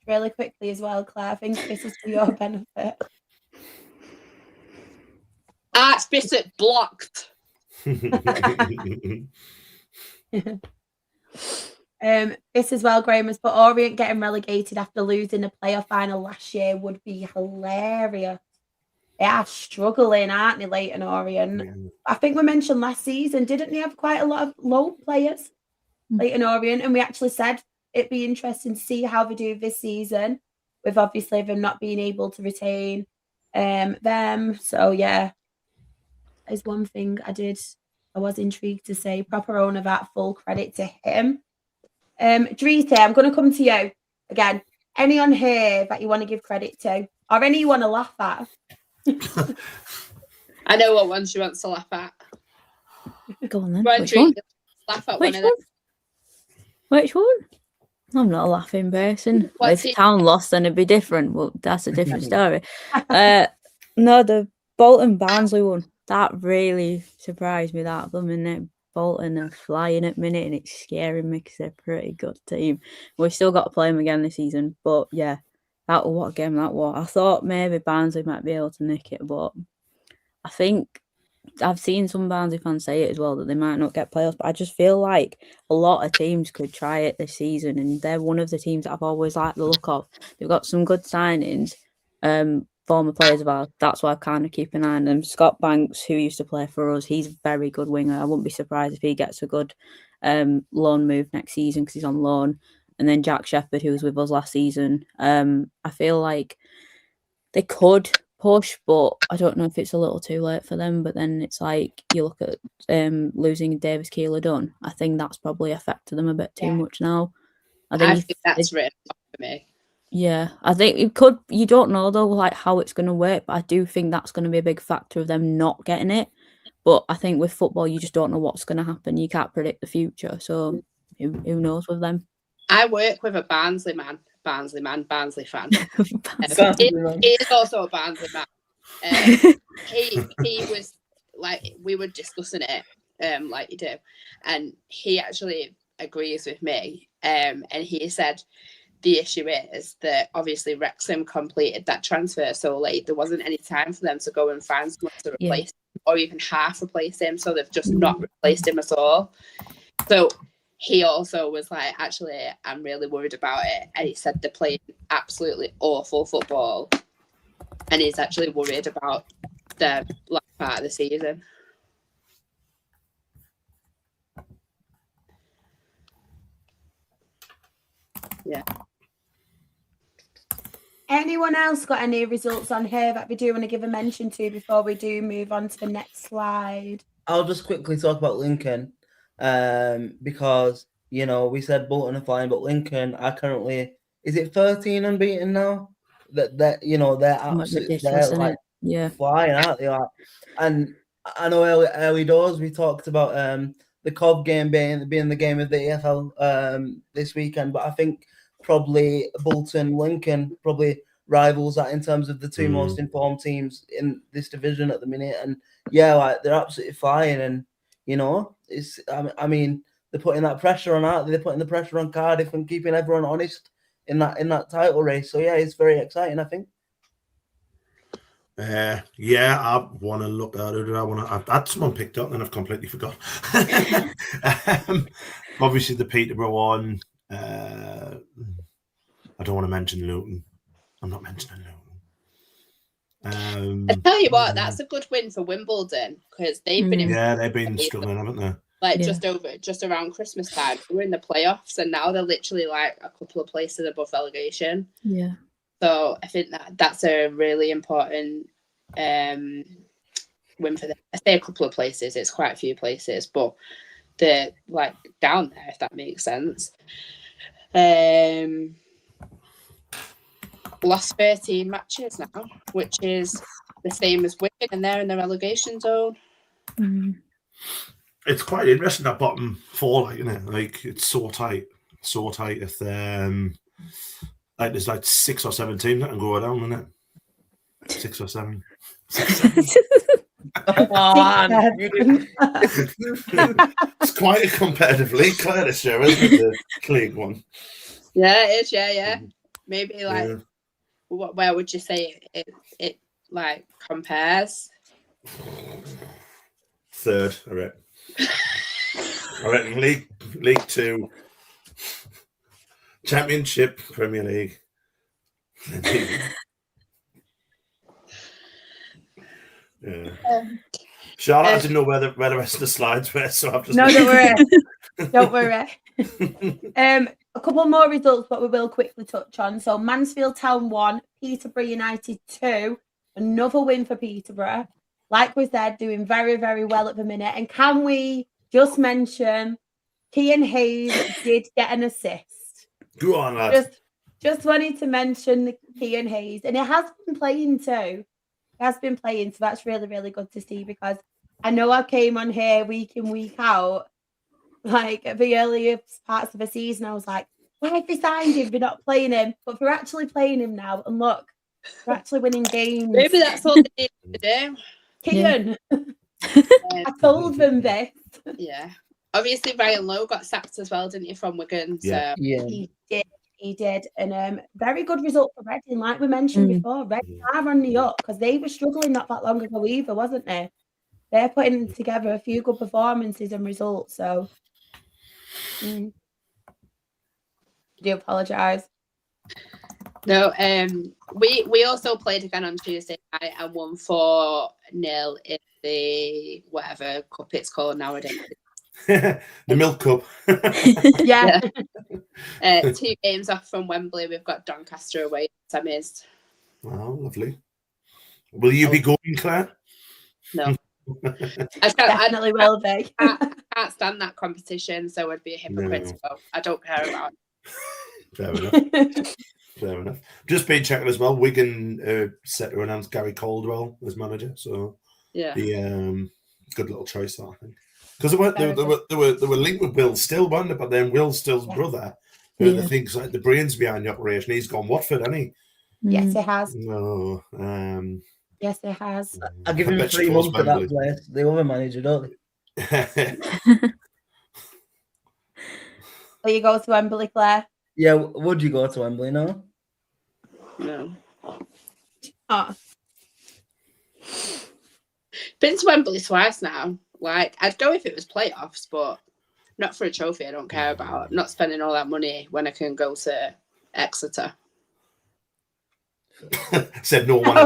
S1: Really quickly as well, Claire, I think this is for your benefit.
S3: Archbishop blocked.
S1: This as well, Graham, has put Orient getting relegated after losing the playoff final last year would be hilarious. They are struggling, aren't they, Leighton Orient? Yeah. I think we mentioned last season, didn't they have quite a lot of loan players, Leighton Orient? And we actually said it'd be interesting to see how they do this season, with obviously them not being able to retain them. So yeah, is one thing I was intrigued to say. Proper owner, that full credit to him. Drita, I'm going to come to you again. Any on here that you want to give credit to, or any you want to laugh at?
S3: I know what ones she wants to laugh at.
S5: Go on then.
S3: Which one? Laugh at
S5: Which one? Which one? I'm not a laughing person. If Town lost, then it'd be different. Well, that's a different story. No, the Bolton Barnsley one. That really surprised me. That blooming Bolton are flying at minute, and it's scaring me because they're a pretty good team. We've still got to play them again this season, but yeah, what a game that was. I thought maybe Barnsley might be able to nick it, but I think I've seen some Barnsley fans say it as well that they might not get playoffs. But I just feel like a lot of teams could try it this season, and they're one of the teams that I've always liked the look of. They've got some good signings. Former players of ours, that's why I kind of keep an eye on them. Scott Banks, who used to play for us, he's a very good winger. I wouldn't be surprised if he gets a good loan move next season because he's on loan. And then Jack Shepherd, who was with us last season. I feel like they could push, but I don't know if it's a little too late for them. But then it's like you look at losing Davis Keeler-Dunn. I think that's probably affected them a bit too much now.
S3: I think that's really tough for me.
S5: Yeah, I think it could. You don't know though, like how it's going to work, but I do think that's going to be a big factor of them not getting it. But I think with football, you just don't know what's going to happen. You can't predict the future, so who knows with them?
S3: I work with a Barnsley fan. He is also a Barnsley man. He was like, we were discussing it, like you do, and he actually agrees with me. And he said, the issue is that obviously Wrexham completed that transfer so late. There wasn't any time for them to go and find someone to replace him, or even half replace him. So they've just not replaced him at all. So he also was like, actually, I'm really worried about it. And he said they're playing absolutely awful football. And he's actually worried about the last part of the season. Yeah.
S1: Anyone else got any results on here that we do want to give a mention to before we do move on to the next slide?
S4: I'll just quickly talk about Lincoln, because, you know, we said Bolton are flying, but Lincoln are currently, is it 13 unbeaten now? that you know they're
S5: Somewhat
S4: absolutely
S5: ridiculous,
S4: they're
S5: isn't
S4: like
S5: it? Yeah.
S4: flying, aren't they? Like, and I know early doors we talked about the Cobb game being the game of the EFL this weekend, but I think probably Bolton Lincoln probably rivals that in terms of the two most informed teams in this division at the minute. And yeah, like they're absolutely flying, and you know it's I mean they're putting that pressure on out. They're putting the pressure on Cardiff and keeping everyone honest in that title race. So yeah, it's very exciting, I think.
S2: Yeah, I want to look at it. I've had someone picked up and I've completely forgot. Obviously, the Peterborough one. I don't want to mention Luton. I'm not mentioning Luton.
S3: I tell you what, that's a good win for Wimbledon because they've been
S2: they've been struggling, haven't they?
S3: Like just around Christmas time, we're in the playoffs, and now they're literally like a couple of places above relegation.
S5: Yeah.
S3: So I think that's a really important win for them. I say a couple of places; it's quite a few places, but they're like down there, if that makes sense. Lost 13 matches now, which is the same as Wigan, and they're in the relegation zone.
S2: It's quite interesting that bottom four, like, isn't it? Like it's so tight. If like there's like 6 or 7 teams that can go down, isn't it? 6 or 7. 6, 7.
S4: Come on.
S2: It's quite a competitive league, Claire, this year, isn't it? The League One.
S3: Yeah, it is. Yeah. Maybe like, where would you say it like compares?
S2: 3rd, I reckon. I reckon League 2, Championship, Premier League. Yeah. Charlotte, I didn't know where the rest of the slides were, so I've just...
S1: No, don't worry. Don't worry. A couple more results, but we will quickly touch on. So Mansfield Town 1, Peterborough United 2. Another win for Peterborough. Like we said, doing very, very well at the minute. And can we just mention Kean Hayes did get an assist?
S2: Go on, lad.
S1: Just wanted to mention Kean Hayes. And it has been playing too. It has been playing, so that's really, really good to see, because I know I came on here week in, week out, like at the earlier parts of the season, I was like, why have they signed him? They're not playing him. But we're actually playing him now. And look, we're actually winning games.
S3: Maybe that's all they need to do.
S1: Kean, I told them this.
S3: Yeah. Obviously, Ryan Lowe got sacked as well, didn't he, from Wigan?
S2: Yeah.
S3: So.
S1: He did. And very good result for Reading. Like we mentioned before, Reading are on the up because they were struggling not that long ago either, wasn't they? They're putting together a few good performances and results. So, I do apologise.
S3: No, we also played again on Tuesday night and won 4-0 in the whatever cup it's called nowadays.
S2: The Milk Cup.
S1: Yeah.
S3: 2 games off from Wembley. We've got Doncaster away. Semis.
S2: Oh, lovely. Will you be going, Claire?
S3: No. I
S1: Definitely will be.
S3: I can't stand that competition, so I'd be a hypocrite. So I don't care about it.
S2: Fair enough. Just been checking as well. Wigan set to announce Gary Caldwell as manager, so
S3: yeah,
S2: the good little choice, I think. Because they were linked with Will Still, weren't they? But then Will Still's brother, who I think's like the brains behind the operation, he's gone Watford, hasn't he?
S1: Yes, it has.
S2: No.
S1: Yes, it has.
S4: I'll give him 3 months for that place. The other manager, don't they?
S1: Will you go to Wembley, Claire?
S4: Yeah, would you go to Wembley now?
S3: no.
S1: Oh.
S3: Been to Wembley twice now. Like, I'd go if it was playoffs, but not for a trophy I don't care about. Not spending all that money when I can go to Exeter.
S2: Said no one.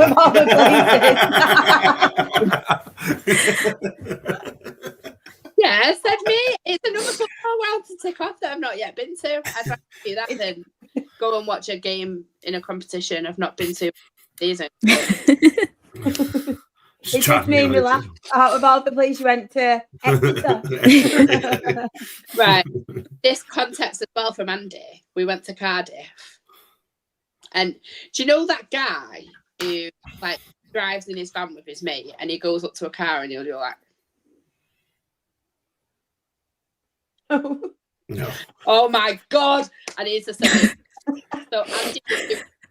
S3: Yeah, I said me. It's another football round to tick off that I've not yet been to. I'd rather do that than go and watch a game in a competition I've not been to season.
S1: It just made me laugh. Out of all the places you went to, Exeter.
S3: Right. This context as well from Andy. We went to Cardiff And do you know that guy who like drives in his van with his mate and he goes up to a car and he'll do like,
S2: No.
S3: oh my God, I need to say it. So Andy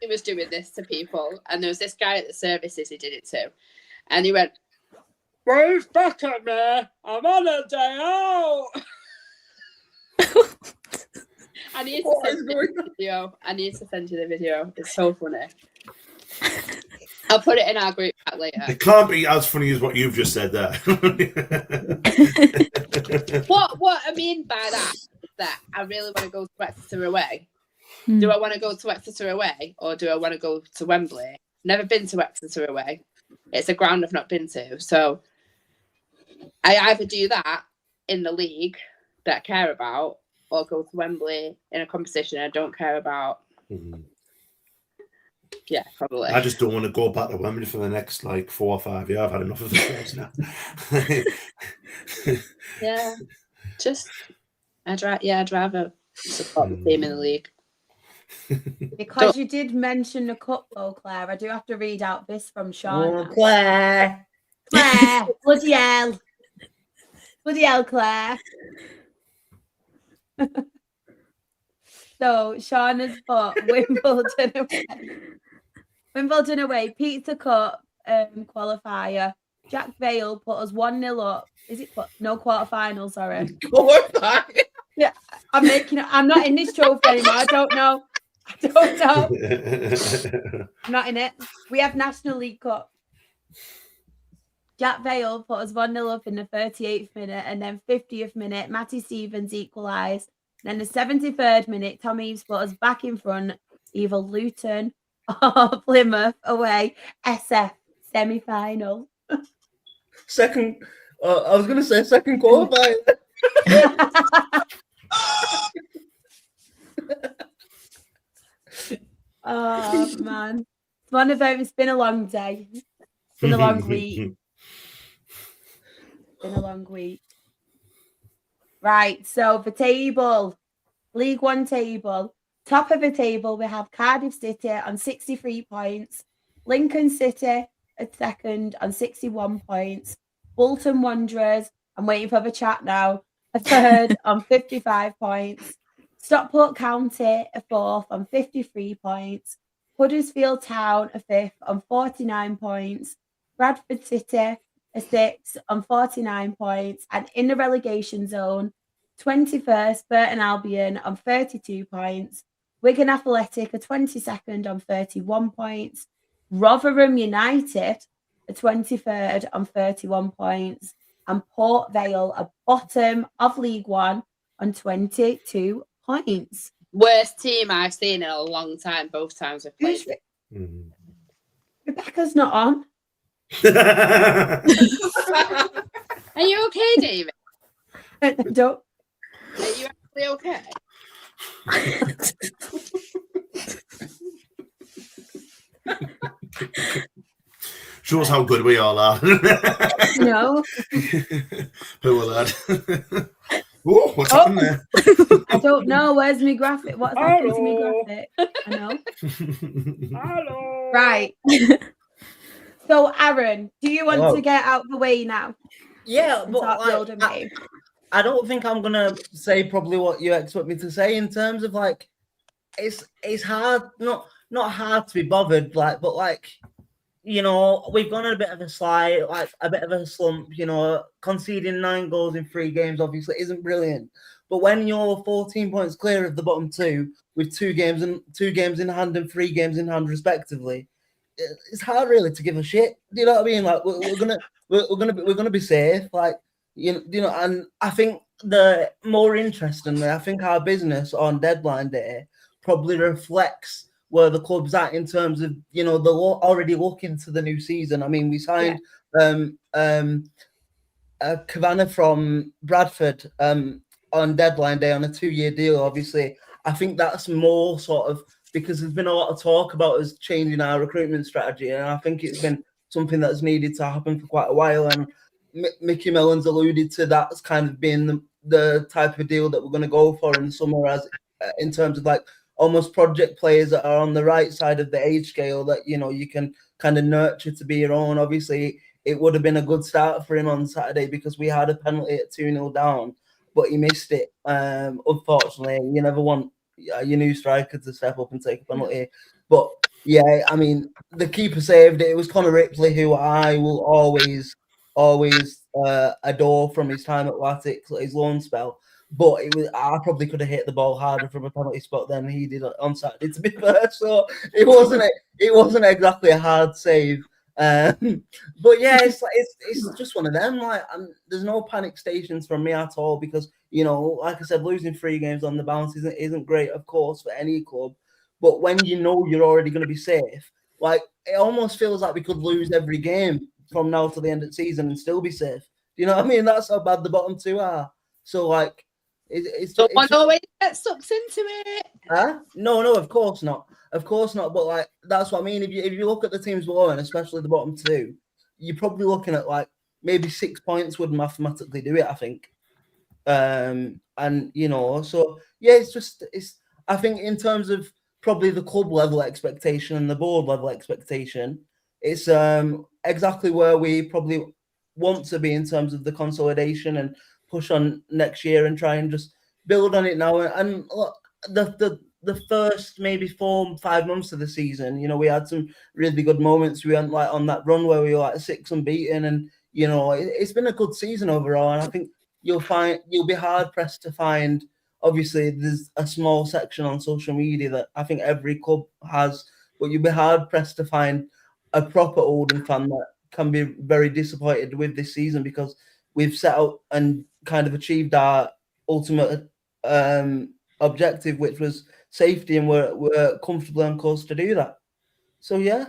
S3: was doing this to people, and there was this guy at the services he did it to, and he went, "Wave back at me, I'm on a day out." I need to send you the video. I need to send you the video. It's so funny. I'll put it in our group chat later.
S2: It can't be as funny as what you've just said there.
S3: What I mean by that is that I really want to go to Exeter away. Do I want to go to Exeter away, or do I want to go to Wembley? Never been to Exeter away. It's a ground I've not been to. So I either do that in the league that I care about, or go to Wembley in a competition I don't care about.
S2: Mm-hmm.
S3: Yeah, probably.
S2: I just don't want to go back to Wembley for the next 4 or 5 years. I've had enough of the place now.
S3: Yeah, I'd rather support the team in the league.
S1: Because you did mention the cup though, Claire, I do have to read out this from Sean.
S4: Oh, Claire.
S1: Claire, bloody hell. Bloody hell, Claire. So Sean has put Wimbledon away. Wimbledon away, Pizza Cup qualifier. Jack Vale put us 1-0 up. Is it no quarterfinal? Sorry.
S4: Quarterfinal.
S1: Yeah, I'm not in this trophy anymore. I don't know. I'm not in it. We have National League Cup. Jack Vale put us 1-0 up in the 38th minute, and then 50th minute, Matty Stevens equalised. Then the 73rd minute, Tom Eaves put us back in front, either Luton or Plymouth away, SF semi-final.
S4: Second, I was going to say second qualifier.
S1: Oh, man. It's one of them. It's been a long day. It's been a long week. Been a long week. Right, so the table, League One table. Top of the table, we have Cardiff City on 63 points. Lincoln City at second on 61 points. Bolton Wanderers, I'm waiting for the chat now, a third on 55 points. Stockport County, a fourth on 53 points. Huddersfield Town, a fifth on 49 points. Bradford City, a sixth on 49 points. And in the relegation zone, 21st, Burton Albion on 32 points. Wigan Athletic, a 22nd on 31 points. Rotherham United, a 23rd on 31 points. And Port Vale, a bottom of League One on 22 points.
S3: Worst team I've seen in a long time, both times we've played.
S1: Rebecca's not on.
S3: Are you okay, David?
S1: Don't.
S3: Are you actually okay?
S2: Shows how good we all are.
S1: No.
S2: Who are that? Oh, what's happened there?
S1: I don't know. Where's my graphic? What's happened to my graphic? I know.
S3: Hello.
S1: Right. So, Aaron, do you want to get out the way now?
S4: Yeah, but I don't think I'm gonna say probably what you expect me to say in terms of it's hard, not hard to be bothered, but we've gone on a bit of a slide, a bit of a slump, conceding 9 goals in 3 games obviously isn't brilliant. But when you're 14 points clear of the bottom 2 with 2 games in hand and 3 games in hand respectively, it's hard really to give a shit. Do you know what I mean? We're gonna be safe, and I think the more interestingly, I think our business on deadline day probably reflects where the club's at in terms of, they're already looking to the new season. I mean, we signed Kavanagh from Bradford on deadline day on a 2-year deal. Obviously, I think that's more sort of because there's been a lot of talk about us changing our recruitment strategy, and I think it's been something that's needed to happen for quite a while. And Mickey Mellon's alluded to that as kind of being the type of deal that we're going to go for in the summer, as in terms of almost project players that are on the right side of the age scale that, you know, you can kind of nurture to be your own. Obviously, it would have been a good start for him on Saturday because we had a penalty at 2-0 down, but he missed it. Unfortunately, you never want your new striker to step up and take a penalty. But yeah, I mean, the keeper saved it. It was Connor Ripley, who I will always adore from his time at Latics, his loan spell. But I probably could have hit the ball harder from a penalty spot than he did on Saturday, to be fair. So it wasn't exactly a hard save. But yeah, it's just one of them. Like, there's no panic stations from me at all because, you know, like I said, losing 3 games on the bounce isn't great, of course, for any club. But when you know you're already going to be safe, like, it almost feels like we could lose every game from now to the end of the season and still be safe. Do you know what I mean? That's how bad the bottom 2 are. So, like, it's
S3: always get sucked into it.
S4: No, of course not. Of course not. But like, that's what I mean. If you look at the teams below, and especially the bottom 2, you're probably looking at like maybe 6 points would mathematically do it, I think. And you know, so yeah, it's I think in terms of probably the club level expectation and the board level expectation, it's exactly where we probably want to be in terms of the consolidation and push on next year and try and just build on it now. And look, the first maybe 4-5 months of the season, you know, we had some really good moments. We went like on that run where we were like 6 unbeaten, and you know, it's been a good season overall. And I think you'll be hard pressed to find. Obviously, there's a small section on social media that I think every club has, but you'll be hard pressed to find a proper Oldham fan that can be very disappointed with this season because we've set out and kind of achieved our ultimate objective, which was safety, and we're comfortably on course to do that. So yeah.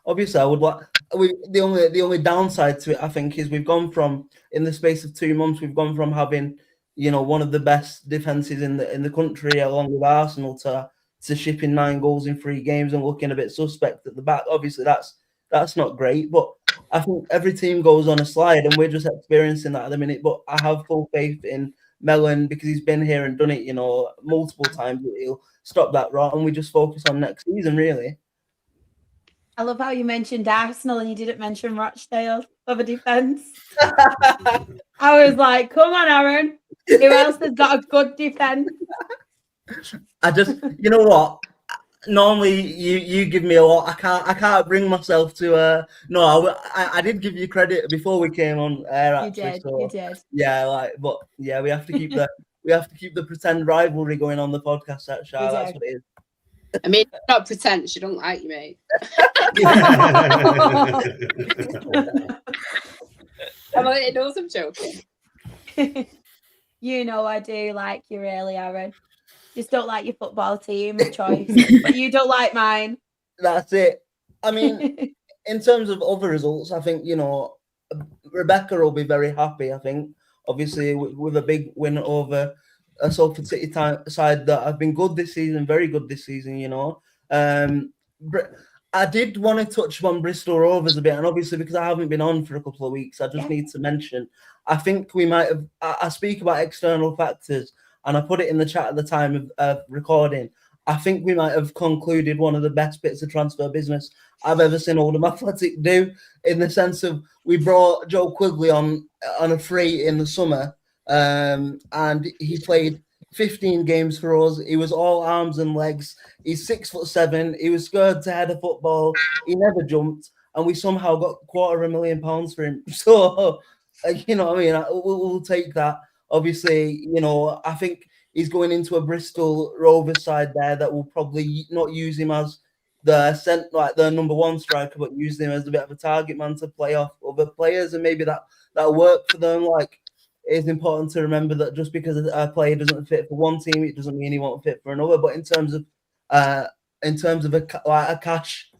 S4: Obviously, I would like. The only downside to it, I think, is we've gone from, in the space of 2 months, we've gone from having, you know, one of the best defenses in the country, along with Arsenal, to shipping 9 goals in 3 games and looking a bit suspect at the back. Obviously, that's not great, but I think every team goes on a slide, and we're just experiencing that at the minute. But I have full faith in Mellon because he's been here and done it, you know, multiple times. He'll stop that rot, and we just focus on next season, really.
S1: I love how you mentioned Arsenal and you didn't mention Rochdale of a defence. I was like, come on, Aaron. Who else has got a good defence?
S4: I just, you know what? Normally you give me a lot. I can't bring myself to no. I did give you credit before we came on air. Actually,
S1: you did.
S4: Yeah, like, but yeah, we have to keep the pretend rivalry going on the podcast. That's what it is.
S3: I mean, not pretend. She don't like you, mate. It knows I'm joking.
S1: You know I do like you, really, Aaron. Just don't like your football team of choice, but you don't like mine.
S4: That's it. I mean, in terms of other results, I think, you know, Rebecca will be very happy. I think, obviously, with a big win over a Salford City side that have been good this season, very good this season, you know. I did want to touch on Bristol Rovers a bit, and obviously because I haven't been on for a couple of weeks, I just need to mention, I think we might have, I speak about external factors, and I put it in the chat at the time of recording. I think we might have concluded one of the best bits of transfer business I've ever seen Oldham Athletic do, in the sense of we brought Joe Quigley on a free in the summer, and he played 15 games for us. He was all arms and legs. He's 6'7". He was scared to head a football. He never jumped, and we somehow got £250,000 for him. So, you know what I mean? We'll take that. Obviously, you know, I think he's going into a Bristol Rovers side there that will probably not use him as the number 1 striker, but use him as a bit of a target man to play off other players, and maybe that'll work for them. Like, it's important to remember that just because a player doesn't fit for one team, it doesn't mean he won't fit for another. But in terms of a cash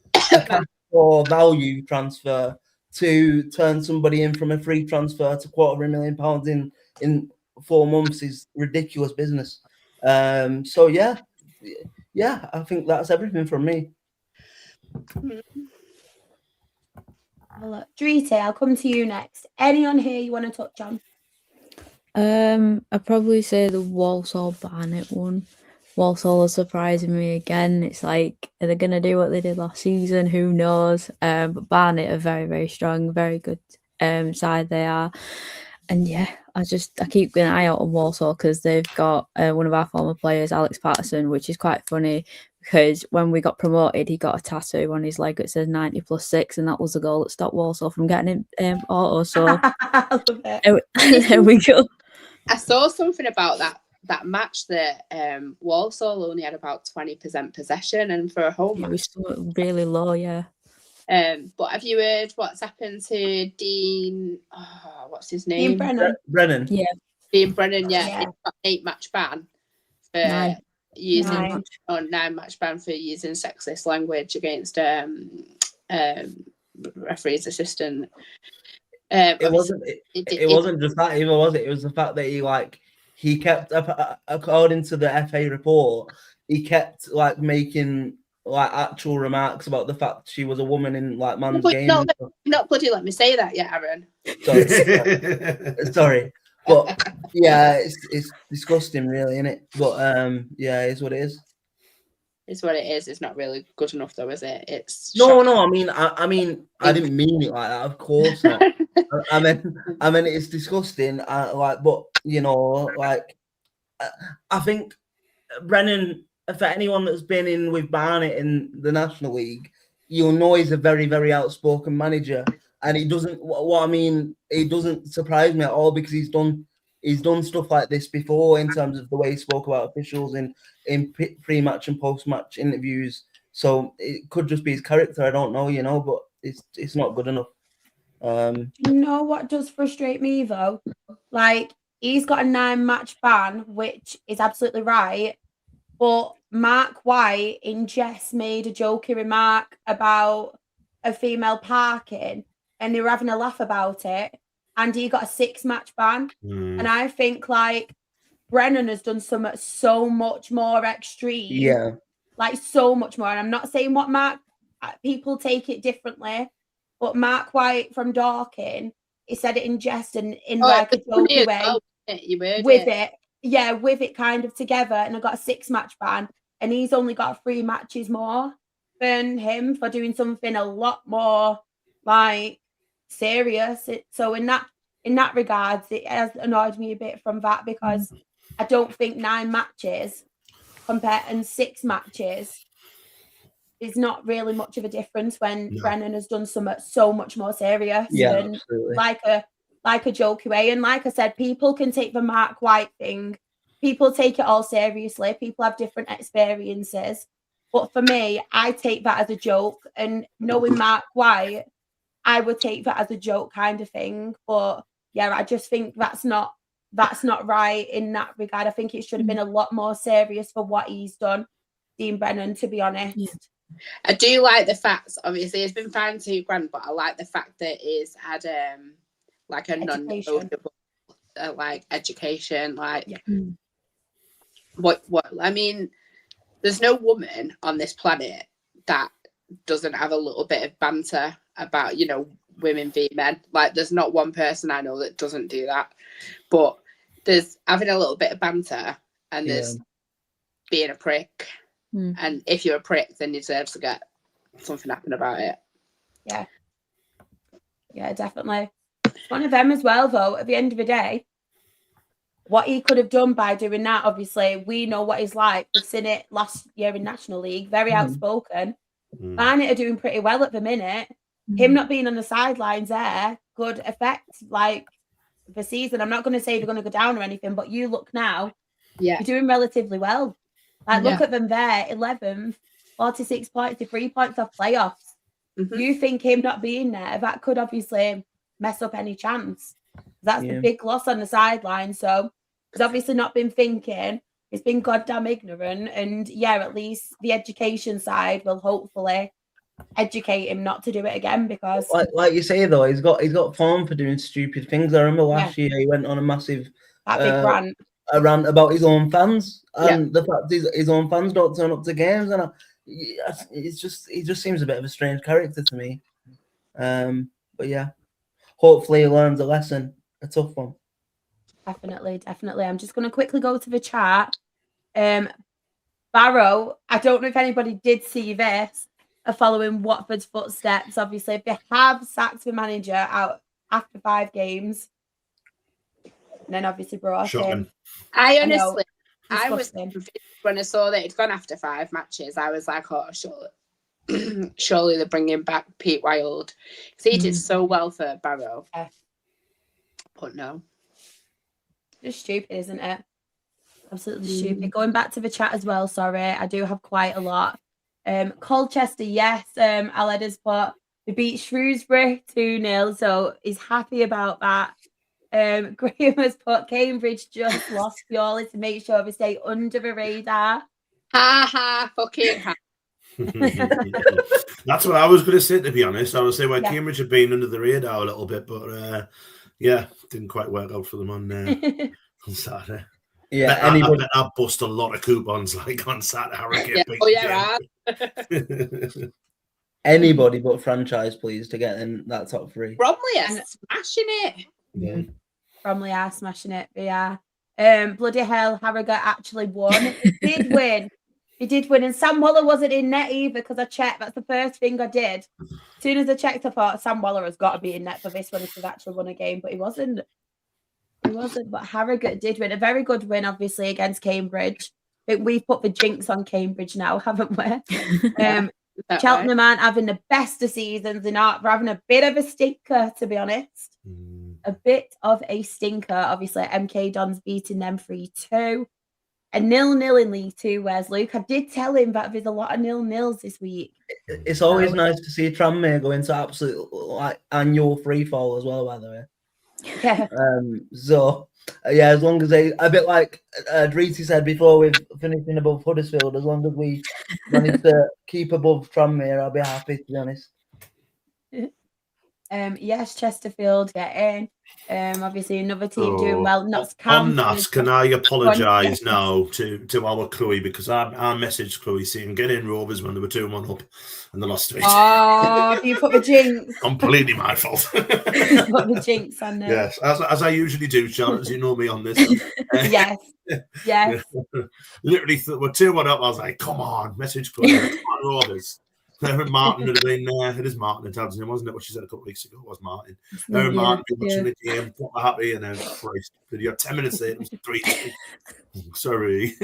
S4: or value transfer, to turn somebody in from a free transfer to £250,000 in 4 months is ridiculous business. So yeah, I think that's everything from me.
S1: Well, Drita, I'll come to you next. Any on here you want to touch on?
S5: I'd probably say the Walsall Barnet one. Walsall are surprising me again. It's like, are they going to do what they did last season? Who knows? But Barnet are very, very strong, very good side they are. And yeah, I keep an eye out on Walsall because they've got one of our former players, Alex Patterson, which is quite funny because when we got promoted, he got a tattoo on his leg that says 90+6, and that was the goal that stopped Walsall from getting auto. So
S1: I love it.
S5: there we go.
S3: I saw something about that match that Walsall only had about 20% possession, and for a home
S5: It
S3: match.
S5: was really low, yeah.
S3: But have you heard what's happened to Dean? Oh, what's his name?
S1: Dean
S4: Brennan.
S5: Yeah.
S3: Dean Brennan. Yeah,
S1: Yeah.
S3: he's got an 8-match ban for
S5: 9.
S3: using
S1: 9.
S3: 9-match ban for using sexist language against referee's assistant.
S4: It wasn't just that either, was it? It was the fact that he kept, according to the FA report, he kept making actual remarks about the fact she was a woman in man's game.
S3: Not bloody let me say that yet, Aaron.
S4: Sorry. But yeah, it's disgusting, really, isn't it? But yeah, it's what it is.
S3: It's what it is. It's not really good enough, though, is it? It's
S4: no. I mean, I didn't mean it like that. Of course not. I mean, it's disgusting. But I think Brennan, for anyone that's been in with Barnet in the National League, you'll know he's a very, very outspoken manager, and he doesn't. It doesn't surprise me at all because he's done stuff like this before in terms of the way he spoke about officials in pre-match and post-match interviews. So it could just be his character. I don't know, but it's not good enough.
S1: You know what does frustrate me though? He's got a 9-match ban, which is absolutely right. But Mark White in jest made a jokey remark about a female parking, and they were having a laugh about it, and he got a 6-match ban. And I think Brennan has done so much more extreme.
S4: Yeah.
S1: So much more. And I'm not saying what people take it differently, but Mark White from Dorking, he said it in jest and in a jokey way. With it kind of together, and I got a 6-match ban, and he's only got 3 matches more than him for doing something a lot more serious. So in that regards, it has annoyed me a bit from that because I don't think 9 matches and 6 matches is not really much of a difference when Brennan has done so much more serious.
S4: Yeah,
S1: and
S4: absolutely.
S1: like a jokey way. And like I said, people can take the Mark White thing. People take it all seriously. People have different experiences. But for me, I take that as a joke. And knowing Mark White, I would take that as a joke kind of thing. But yeah, I just think that's not right in that regard. I think it should have been a lot more serious for what he's done, Dean Brennan, to be honest.
S5: Yeah.
S3: I do like the fact, obviously, it's been fined £2,000, but I like the fact that he's had a non-negotiable education. What I mean, there's no woman on this planet that doesn't have a little bit of banter about, women v men. There's not one person I know that doesn't do that. But there's having a little bit of banter, and there's being a prick. And if you're a prick, then you deserve to get something happen about it.
S1: Yeah, definitely. It's one of them as well, though. At the end of the day, what he could have done by doing that, obviously, we know what he's like. We've seen it last year in National League, very outspoken. Barnet are doing pretty well at the minute. Him not being on the sidelines there could affect the season. I'm not going to say they're going to go down or anything, but you look now, you're doing relatively well. Look at them there, 11th, 46 points to 3 points off playoffs. You think him not being there, that could obviously mess up any chance. That's the big loss on the sideline. So he's obviously not been thinking. He's been goddamn ignorant. And at least the education side will hopefully educate him not to do it again, because
S4: like you say though, he's got form for doing stupid things. I remember last year he went on a massive
S1: big rant.
S4: A rant about his own fans and the fact his own fans don't turn up to games, and he just seems a bit of a strange character to me. But yeah, hopefully he learns a lesson, a tough one.
S1: Definitely. I'm just going to quickly go to the chat. Barrow, I don't know if anybody did see this, are following Watford's footsteps. Obviously, if they have sacked the manager out after 5 games, and then obviously brought
S2: Shocking.
S1: in.
S3: I
S1: know,
S3: honestly, I was
S1: disgusting.
S3: convinced when I saw that it'd gone after 5 matches. I was like, oh, surely they're bringing back Pete Wild. Because he did so well for Barrow.
S1: Yeah.
S3: But no.
S1: Just stupid, isn't it? Absolutely stupid. Going back to the chat as well, sorry, I do have quite a lot. Colchester, yes, Aleda's put, we beat Shrewsbury 2-0, so he's happy about that. Graham has put, Cambridge just lost purely to make sure we stay under the radar.
S3: Ha ha, fucking ha.
S2: That's what I was going to say, to be honest. I would say
S1: Yeah.
S2: Cambridge had been under the radar a little bit, but yeah, didn't quite work out for them on Saturday.
S4: Yeah,
S2: I
S4: anybody,
S2: bet I bust a lot of coupons like on Saturday.
S3: Yeah. Oh, yeah,
S2: right.
S4: anybody but franchise, please, to get in that top 3.
S3: Bromley are smashing it.
S2: Yeah.
S1: Bromley are smashing it, but yeah. Bloody hell, Harrogate actually won. He did win. He did win, and Sam Waller wasn't in net either because I checked. That's the first thing I did. As soon as I checked, I thought Sam Waller has got to be in net for this one if he's actually won a game, but he wasn't. He wasn't, but Harrogate did win. A very good win, obviously, against Cambridge. I think we've put the jinx on Cambridge now, haven't we? Cheltenham aren't having the best of seasons. They're having a bit of a stinker, to be honest. A bit of a stinker. Obviously, MK Dons beating them 3-2. A 0-0 in League 2. Where's Luke? I did tell him that there's a lot of 0-0s this week.
S4: It's always nice to see Tranmere go into absolute annual free fall as well, by the way.
S1: Yeah.
S4: So yeah, as long as they, a bit like Dreesy said before, with finishing above Huddersfield, as long as we manage to keep above Tranmere, I'll be happy, to be honest.
S1: Yes, Chesterfield get in. Obviously another team doing well. Notts
S2: On
S1: County.
S2: that, can I apologise now to our Chloe, because I messaged Chloe saying get in Rovers when they were 2-1 up and they lost 3-2.
S1: Oh, you put the jinx.
S2: Completely my fault.
S1: Put the jinx on there.
S2: Yes, as I usually do, Charlotte, as you know me on this.
S1: Yes. Yes.
S2: Literally, we're 2-1 up. I was like, come on, message Chloe. Come on, Rovers. Martin would have been it is Martin and Tad's name, wasn't it? What she said a couple of weeks ago was Martin. Martin be watching the game, proper happy, and then Christ, you had 10 minutes later, it was 3-2. Sorry.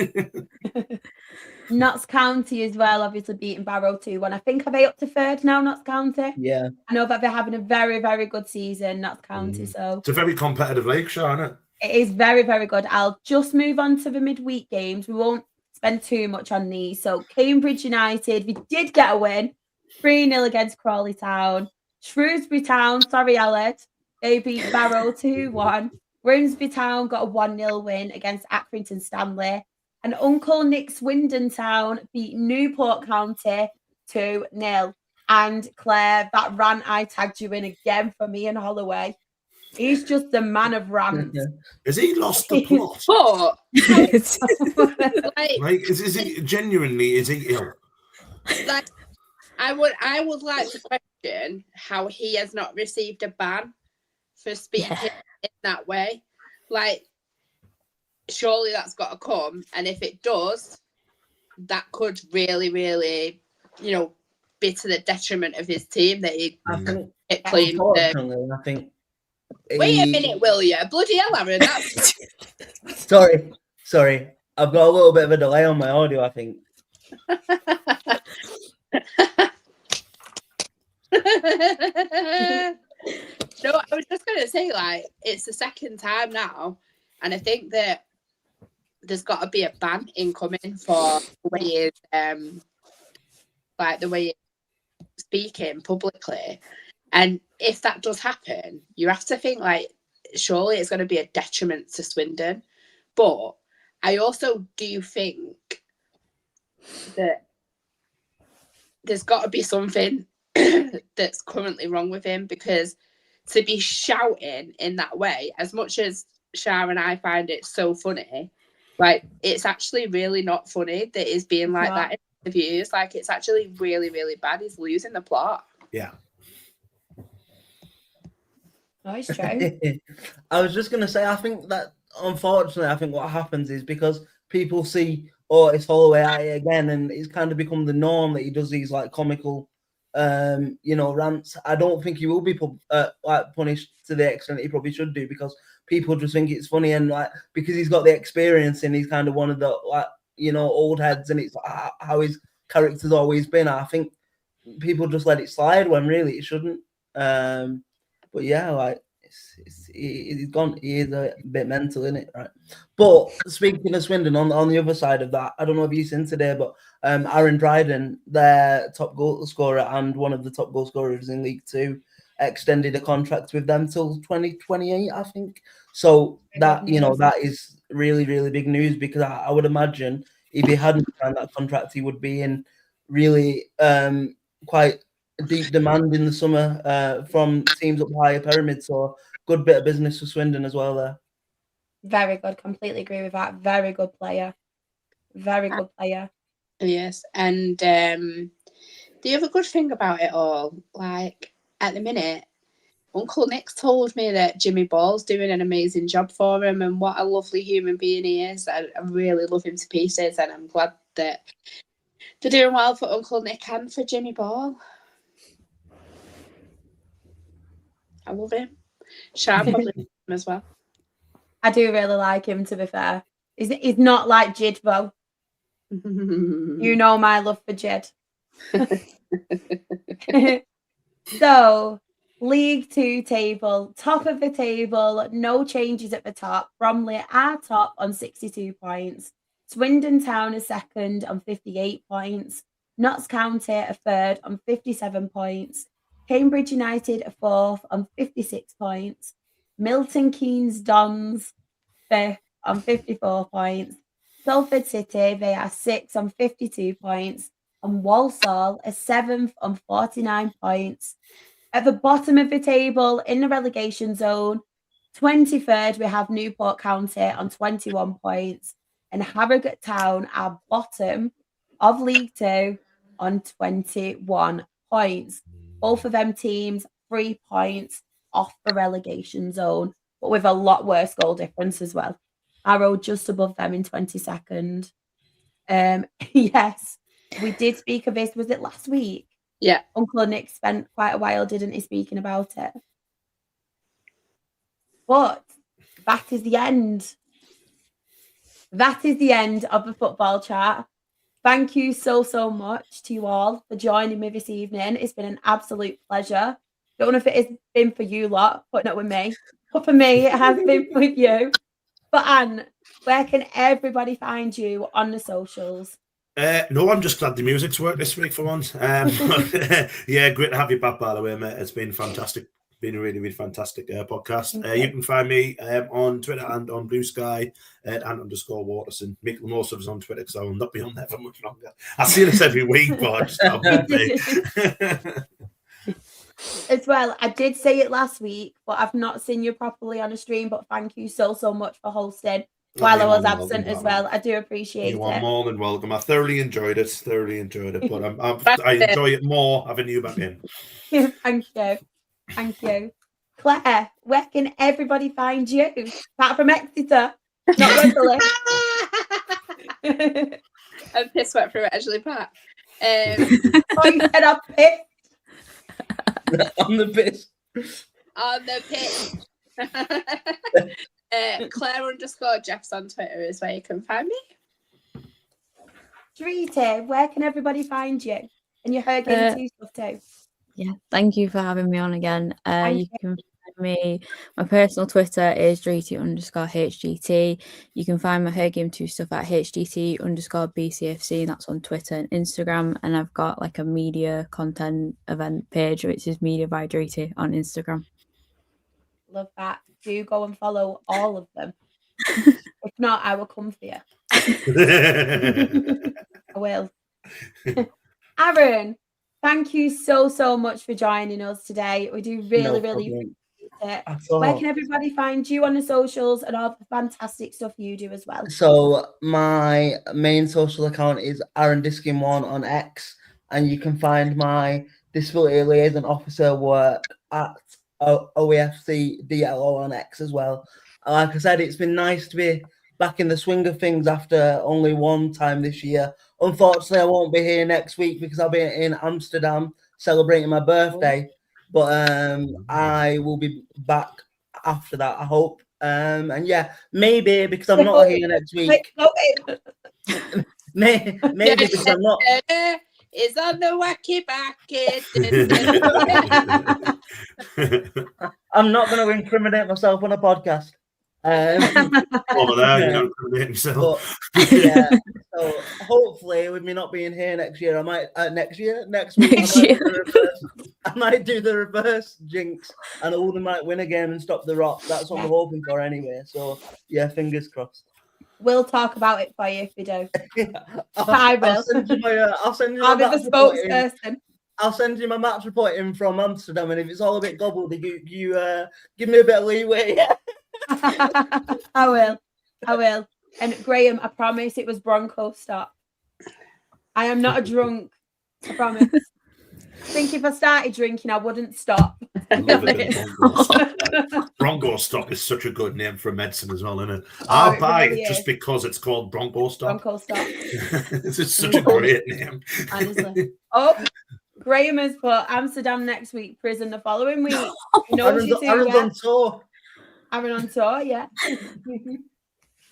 S1: Notts County as well, obviously beating Barrow 2-1. I think are they up to 3rd now, Notts County?
S4: Yeah.
S1: I know that they're having a very, very good season, Notts County. So
S2: it's a very competitive league, Sean, isn't it?
S1: It is very, very good. I'll just move on to the midweek games. We won't spend too much on these. So Cambridge United, we did get a win, 3-0 against Crawley Town. Shrewsbury Town, sorry Aled, they beat Barrow 2-1. Grimsby Town got a 1-0 win against Accrington Stanley. And Uncle Nick Swindon Town beat Newport County 2-0. And Claire, that rant I tagged you in again for me and Holloway. He's just the man of rants.
S2: Has he lost the plot? Like, is he genuinely? Is he ill?
S3: Like, I would like to question how he has not received a ban for speaking in that way. Like, surely that's got to come, and if it does, that could really, really, be to the detriment of his team that he get playing.
S4: I think.
S3: Wait a minute, will you? Bloody hell, Aaron! That's...
S4: Sorry. I've got a little bit of a delay on my audio, I think.
S3: No, I was just going to say, like, it's the second time now, and I think that there's got to be a ban incoming for the way he is, the way he's speaking publicly. And if that does happen, you have to think, like, surely it's going to be a detriment to Swindon. But I also do think that there's got to be something that's currently wrong with him, because to be shouting in that way, as much as Shah and I find it so funny, like, it's actually really not funny that he's being like that in interviews. Like, it's actually really, really bad. He's losing the plot.
S2: Yeah.
S1: Oh, it's true.
S4: I was just going to say, I think that, unfortunately, what happens is because people see oh, it's Holloway at it again, and it's kind of become the norm that he does these like comical, rants. I don't think he will be punished to the extent he probably should do, because people just think it's funny, and like because he's got the experience and he's kind of one of the old heads, and it's how his character's always been. I think people just let it slide when really it shouldn't. But yeah, like he's gone. He is a bit mental, isn't it? Right. But speaking of Swindon, on the other side of that, I don't know if you've seen today, but Aaron Dryden, their top goal scorer and one of the top goal scorers in League Two, extended a contract with them till 2028, I think. So that that is really, really big news, because I would imagine if he hadn't signed that contract, he would be in really quite deep demand in the summer from teams up higher pyramid. So good bit of business for Swindon as well there.
S1: Very good. Completely agree with that. Very good player. Very good player.
S3: Yes. And the other good thing about it all, like at the minute, Uncle Nick's told me that Jimmy Ball's doing an amazing job for him, and what a lovely human being he is. I really love him to pieces, and I'm glad that they're doing well for Uncle Nick and for Jimmy Ball. I love him. Sharp him as well.
S1: I do really like him, to be fair. He's not like Jid, though. You know my love for Jid. So, League Two table, top of the table, no changes at the top. Bromley are top on 62 points. Swindon Town is second on 58 points. Notts County are third on 57 points. Cambridge United are fourth on 56 points. Milton Keynes Dons fifth on 54 points. Salford City, they are sixth on 52 points. And Walsall are seventh on 49 points. At the bottom of the table, in the relegation zone, 23rd, we have Newport County on 21 points. And Harrogate Town are bottom of League Two on 21 points. Both of them teams 3 points off the relegation zone, but with a lot worse goal difference as well. Arrow just above them in 22nd. Yes, we did speak of this. Was it last week?
S3: Yeah.
S1: Uncle Nick spent quite a while, didn't he, speaking about it? But that is the end. That is the end of the football chat. Thank you so much to you all for joining me this evening. It's been an absolute pleasure. Don't know if it has been for you lot, putting up with me. But for me, it has been with you. But Anne, where can everybody find you on the socials?
S2: No, I'm just glad the music's worked this week for once. Yeah, great to have you back, by the way, mate. It's been fantastic. Been a really, really fantastic podcast. You can find me on Twitter and on Blue Sky at ant_Waterson. Make the most of us on Twitter, because I will not be on there for much longer. I see this every week, but I just can't be.
S1: As well, I did say it last week, but I've not seen you properly on a stream. But thank you so much for hosting while I was absent as well. I do appreciate it.
S2: You are more than welcome. I thoroughly enjoyed it. But I enjoy it more having you back in.
S1: Thank you. Claire, where can everybody find you? Apart from Exeter, not Wembley.
S3: I'm pissed wet from Edgeley Park.
S1: Oh, you said I'm pissed.
S4: On the pitch.
S3: On the pitch. Claire_Jeffs on Twitter is where you can find me.
S1: Drita, where can everybody find you? And your Her Game 2 stuff too.
S5: Yeah, thank you for having me on again. You can find me. My personal Twitter is Driti_HGT. You can find my Her Game 2 stuff at HGT_BCFC, and that's on Twitter and Instagram. And I've got like a media content event page, which is Media by Driti on Instagram.
S1: Love that. Do go and follow all of them. If not, I will come for you. I will. Aaron, thank you so much for joining us today. We do really appreciate it. Where can everybody find you on the socials and all the fantastic stuff you do as well?
S4: So my main social account is Aaron Diskin1 on X, and you can find my disability liaison officer work at OEFC DLO on X as well. Like I said, it's been nice to be back in the swing of things after only one time this year. Unfortunately, I won't be here next week because I'll be in Amsterdam celebrating my birthday. But I will be back after that, I hope. And yeah, maybe because I'm not here next week. Maybe because I'm not.
S3: It's on the wacky bucket.
S4: I'm not going to incriminate myself on a podcast.
S2: Over there, you don't incriminate yourself.
S4: But, yeah, so hopefully, with me not being here next year, I might next week. I might do the reverse jinx, and Oldham might win again and stop the rot. That's what I'm hoping for anyway. So yeah, fingers crossed.
S1: We'll talk about it for you if we do.
S4: I will. I'll send you my.
S1: I'll be the spokesperson.
S4: I'll send you my match report in from Amsterdam, and if it's all a bit gobbled, you give me a bit of leeway.
S1: I will. And Graham, I promise it was Bronco stop. I am not a drunk. I promise. I think if I started drinking, I wouldn't stop.
S2: Bronco Stop is such a good name for a medicine as well, isn't it? I'll buy it just because it's called Bronco Stop.
S1: Bronco Stop.
S2: It's such a great name.
S1: Honestly. Oh, Graham has put Amsterdam next week, prison the following week.
S4: Aaron's on tour.
S1: Aaron on tour, yeah.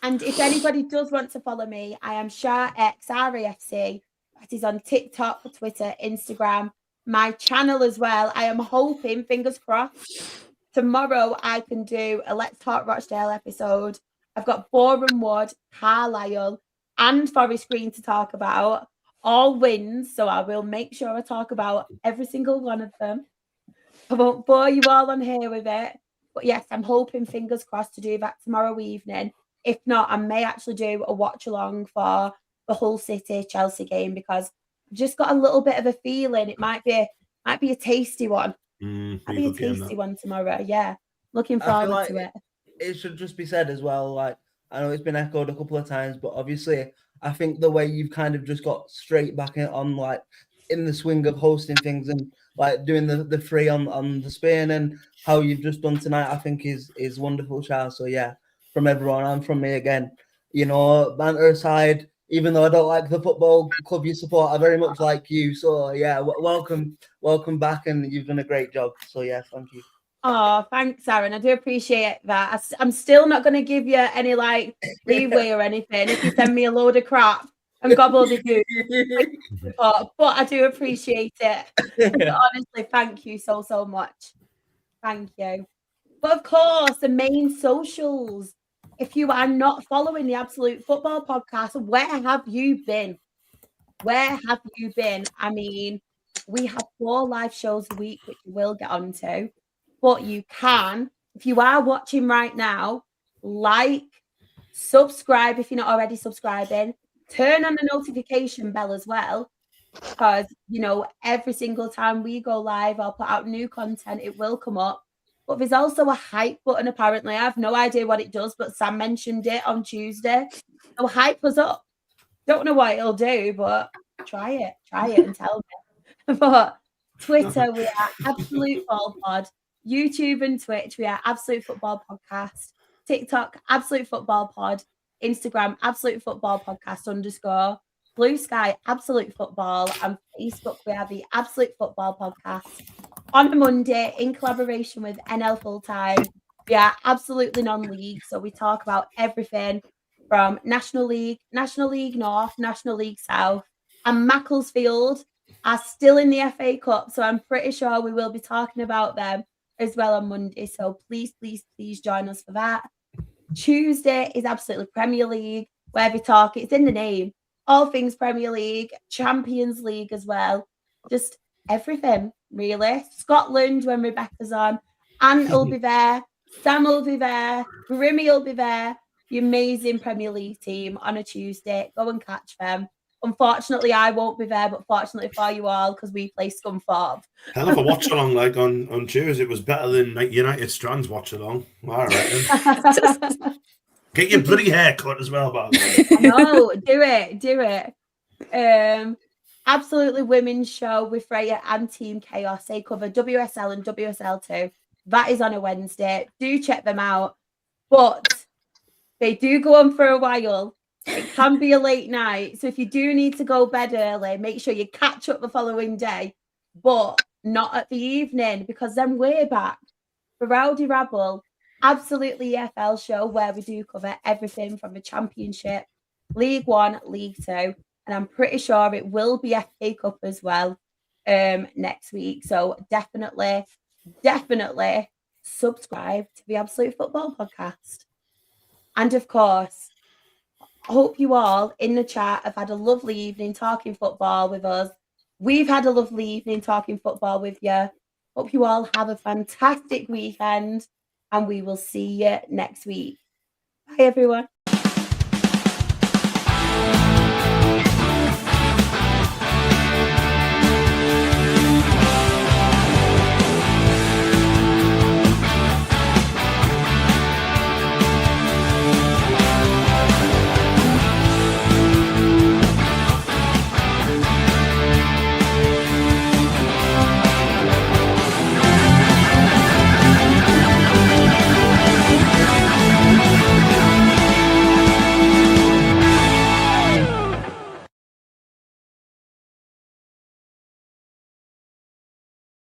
S1: And if anybody does want to follow me, I am SharXRAFC. That is on TikTok, Twitter, Instagram, my channel as well. I am hoping, fingers crossed, tomorrow I can do a Let's Talk Rochdale episode. I've got Boreham Wood, Carlisle, and Forest Green to talk about. All wins, so I will make sure I talk about every single one of them. I won't bore you all on here with it. But yes, I'm hoping, fingers crossed, to do that tomorrow evening. If not, I may actually do a watch along for the Hull City Chelsea game because I've just got a little bit of a feeling it might be a tasty one. Might be a tasty one tomorrow. Yeah, looking forward to it.
S4: It should just be said as well. Like I know it's been echoed a couple of times, but obviously I think the way you've kind of just got straight back on like in the swing of hosting things and like doing the free on the Spain and how you've just done tonight, I think is wonderful, Charles. So yeah, from everyone and from me again, banter aside, even though I don't like the football club you support, I very much like you. So yeah, welcome back, and you've done a great job. So yeah, thank you.
S1: Oh, thanks, Aaron. I do appreciate that. I'm still not going to give you any like leeway or anything if you send me a load of crap and gobbledygook. But I do appreciate it. Honestly, thank you so much. Thank you. But of course, the main socials. If you are not following the Absolute Football Podcast, where have you been? Where have you been? I mean, we have 4 live shows a week, which we'll get onto. But you can, if you are watching right now, like, subscribe if you're not already subscribing, turn on the notification bell as well, because, every single time we go live or put out new content, it will come up. But there's also a hype button, apparently. I have no idea what it does, but Sam mentioned it on Tuesday. So hype us up. Don't know what it'll do, but try it and tell me. But Twitter, we are Absolute Football Pod. YouTube and Twitch, we are Absolute Football Podcast. TikTok, Absolute Football Pod. Instagram, Absolute Football Podcast _. Blue Sky, Absolute Football. And Facebook, we are the Absolute Football Podcast. On a Monday, in collaboration with NL Fulltime, we are absolutely non-league. So we talk about everything from National League North, National League South, and Macclesfield are still in the FA Cup. So I'm pretty sure we will be talking about them as well on Monday. So please join us for that. Tuesday is absolutely Premier League, where we talk, it's in the name, all things Premier League, Champions League as well. Just everything, really. Scotland when Rebecca's on. Ant will be there. Sam will be there. Grimmy will be there. The amazing Premier League team on a Tuesday. Go and catch them. Unfortunately, I won't be there, but fortunately for you all, because we play Scunthorpe.
S2: Hell of a watch along, like on Tuesday. It was better than United Strands watch along. All right. Get your bloody hair cut as well, by the way.
S1: No, do it. Absolutely Women's Show with Freya and Team Chaos. They cover WSL and WSL2. That is on a Wednesday. Do check them out. But They do go on for a while. It can be a late night. So if you do need to go bed early, make sure you catch up the following day, but not at the evening, because then we're back for Rowdy Rabble, Absolutely EFL Show, where we do cover everything from the Championship, League One, League Two, and I'm pretty sure it will be FA Cup as well next week. So definitely subscribe to the Absolute Football Podcast. And of course, I hope you all in the chat have had a lovely evening talking football with us. We've had a lovely evening talking football with you. Hope you all have a fantastic weekend, and we will see you next week. Bye, everyone.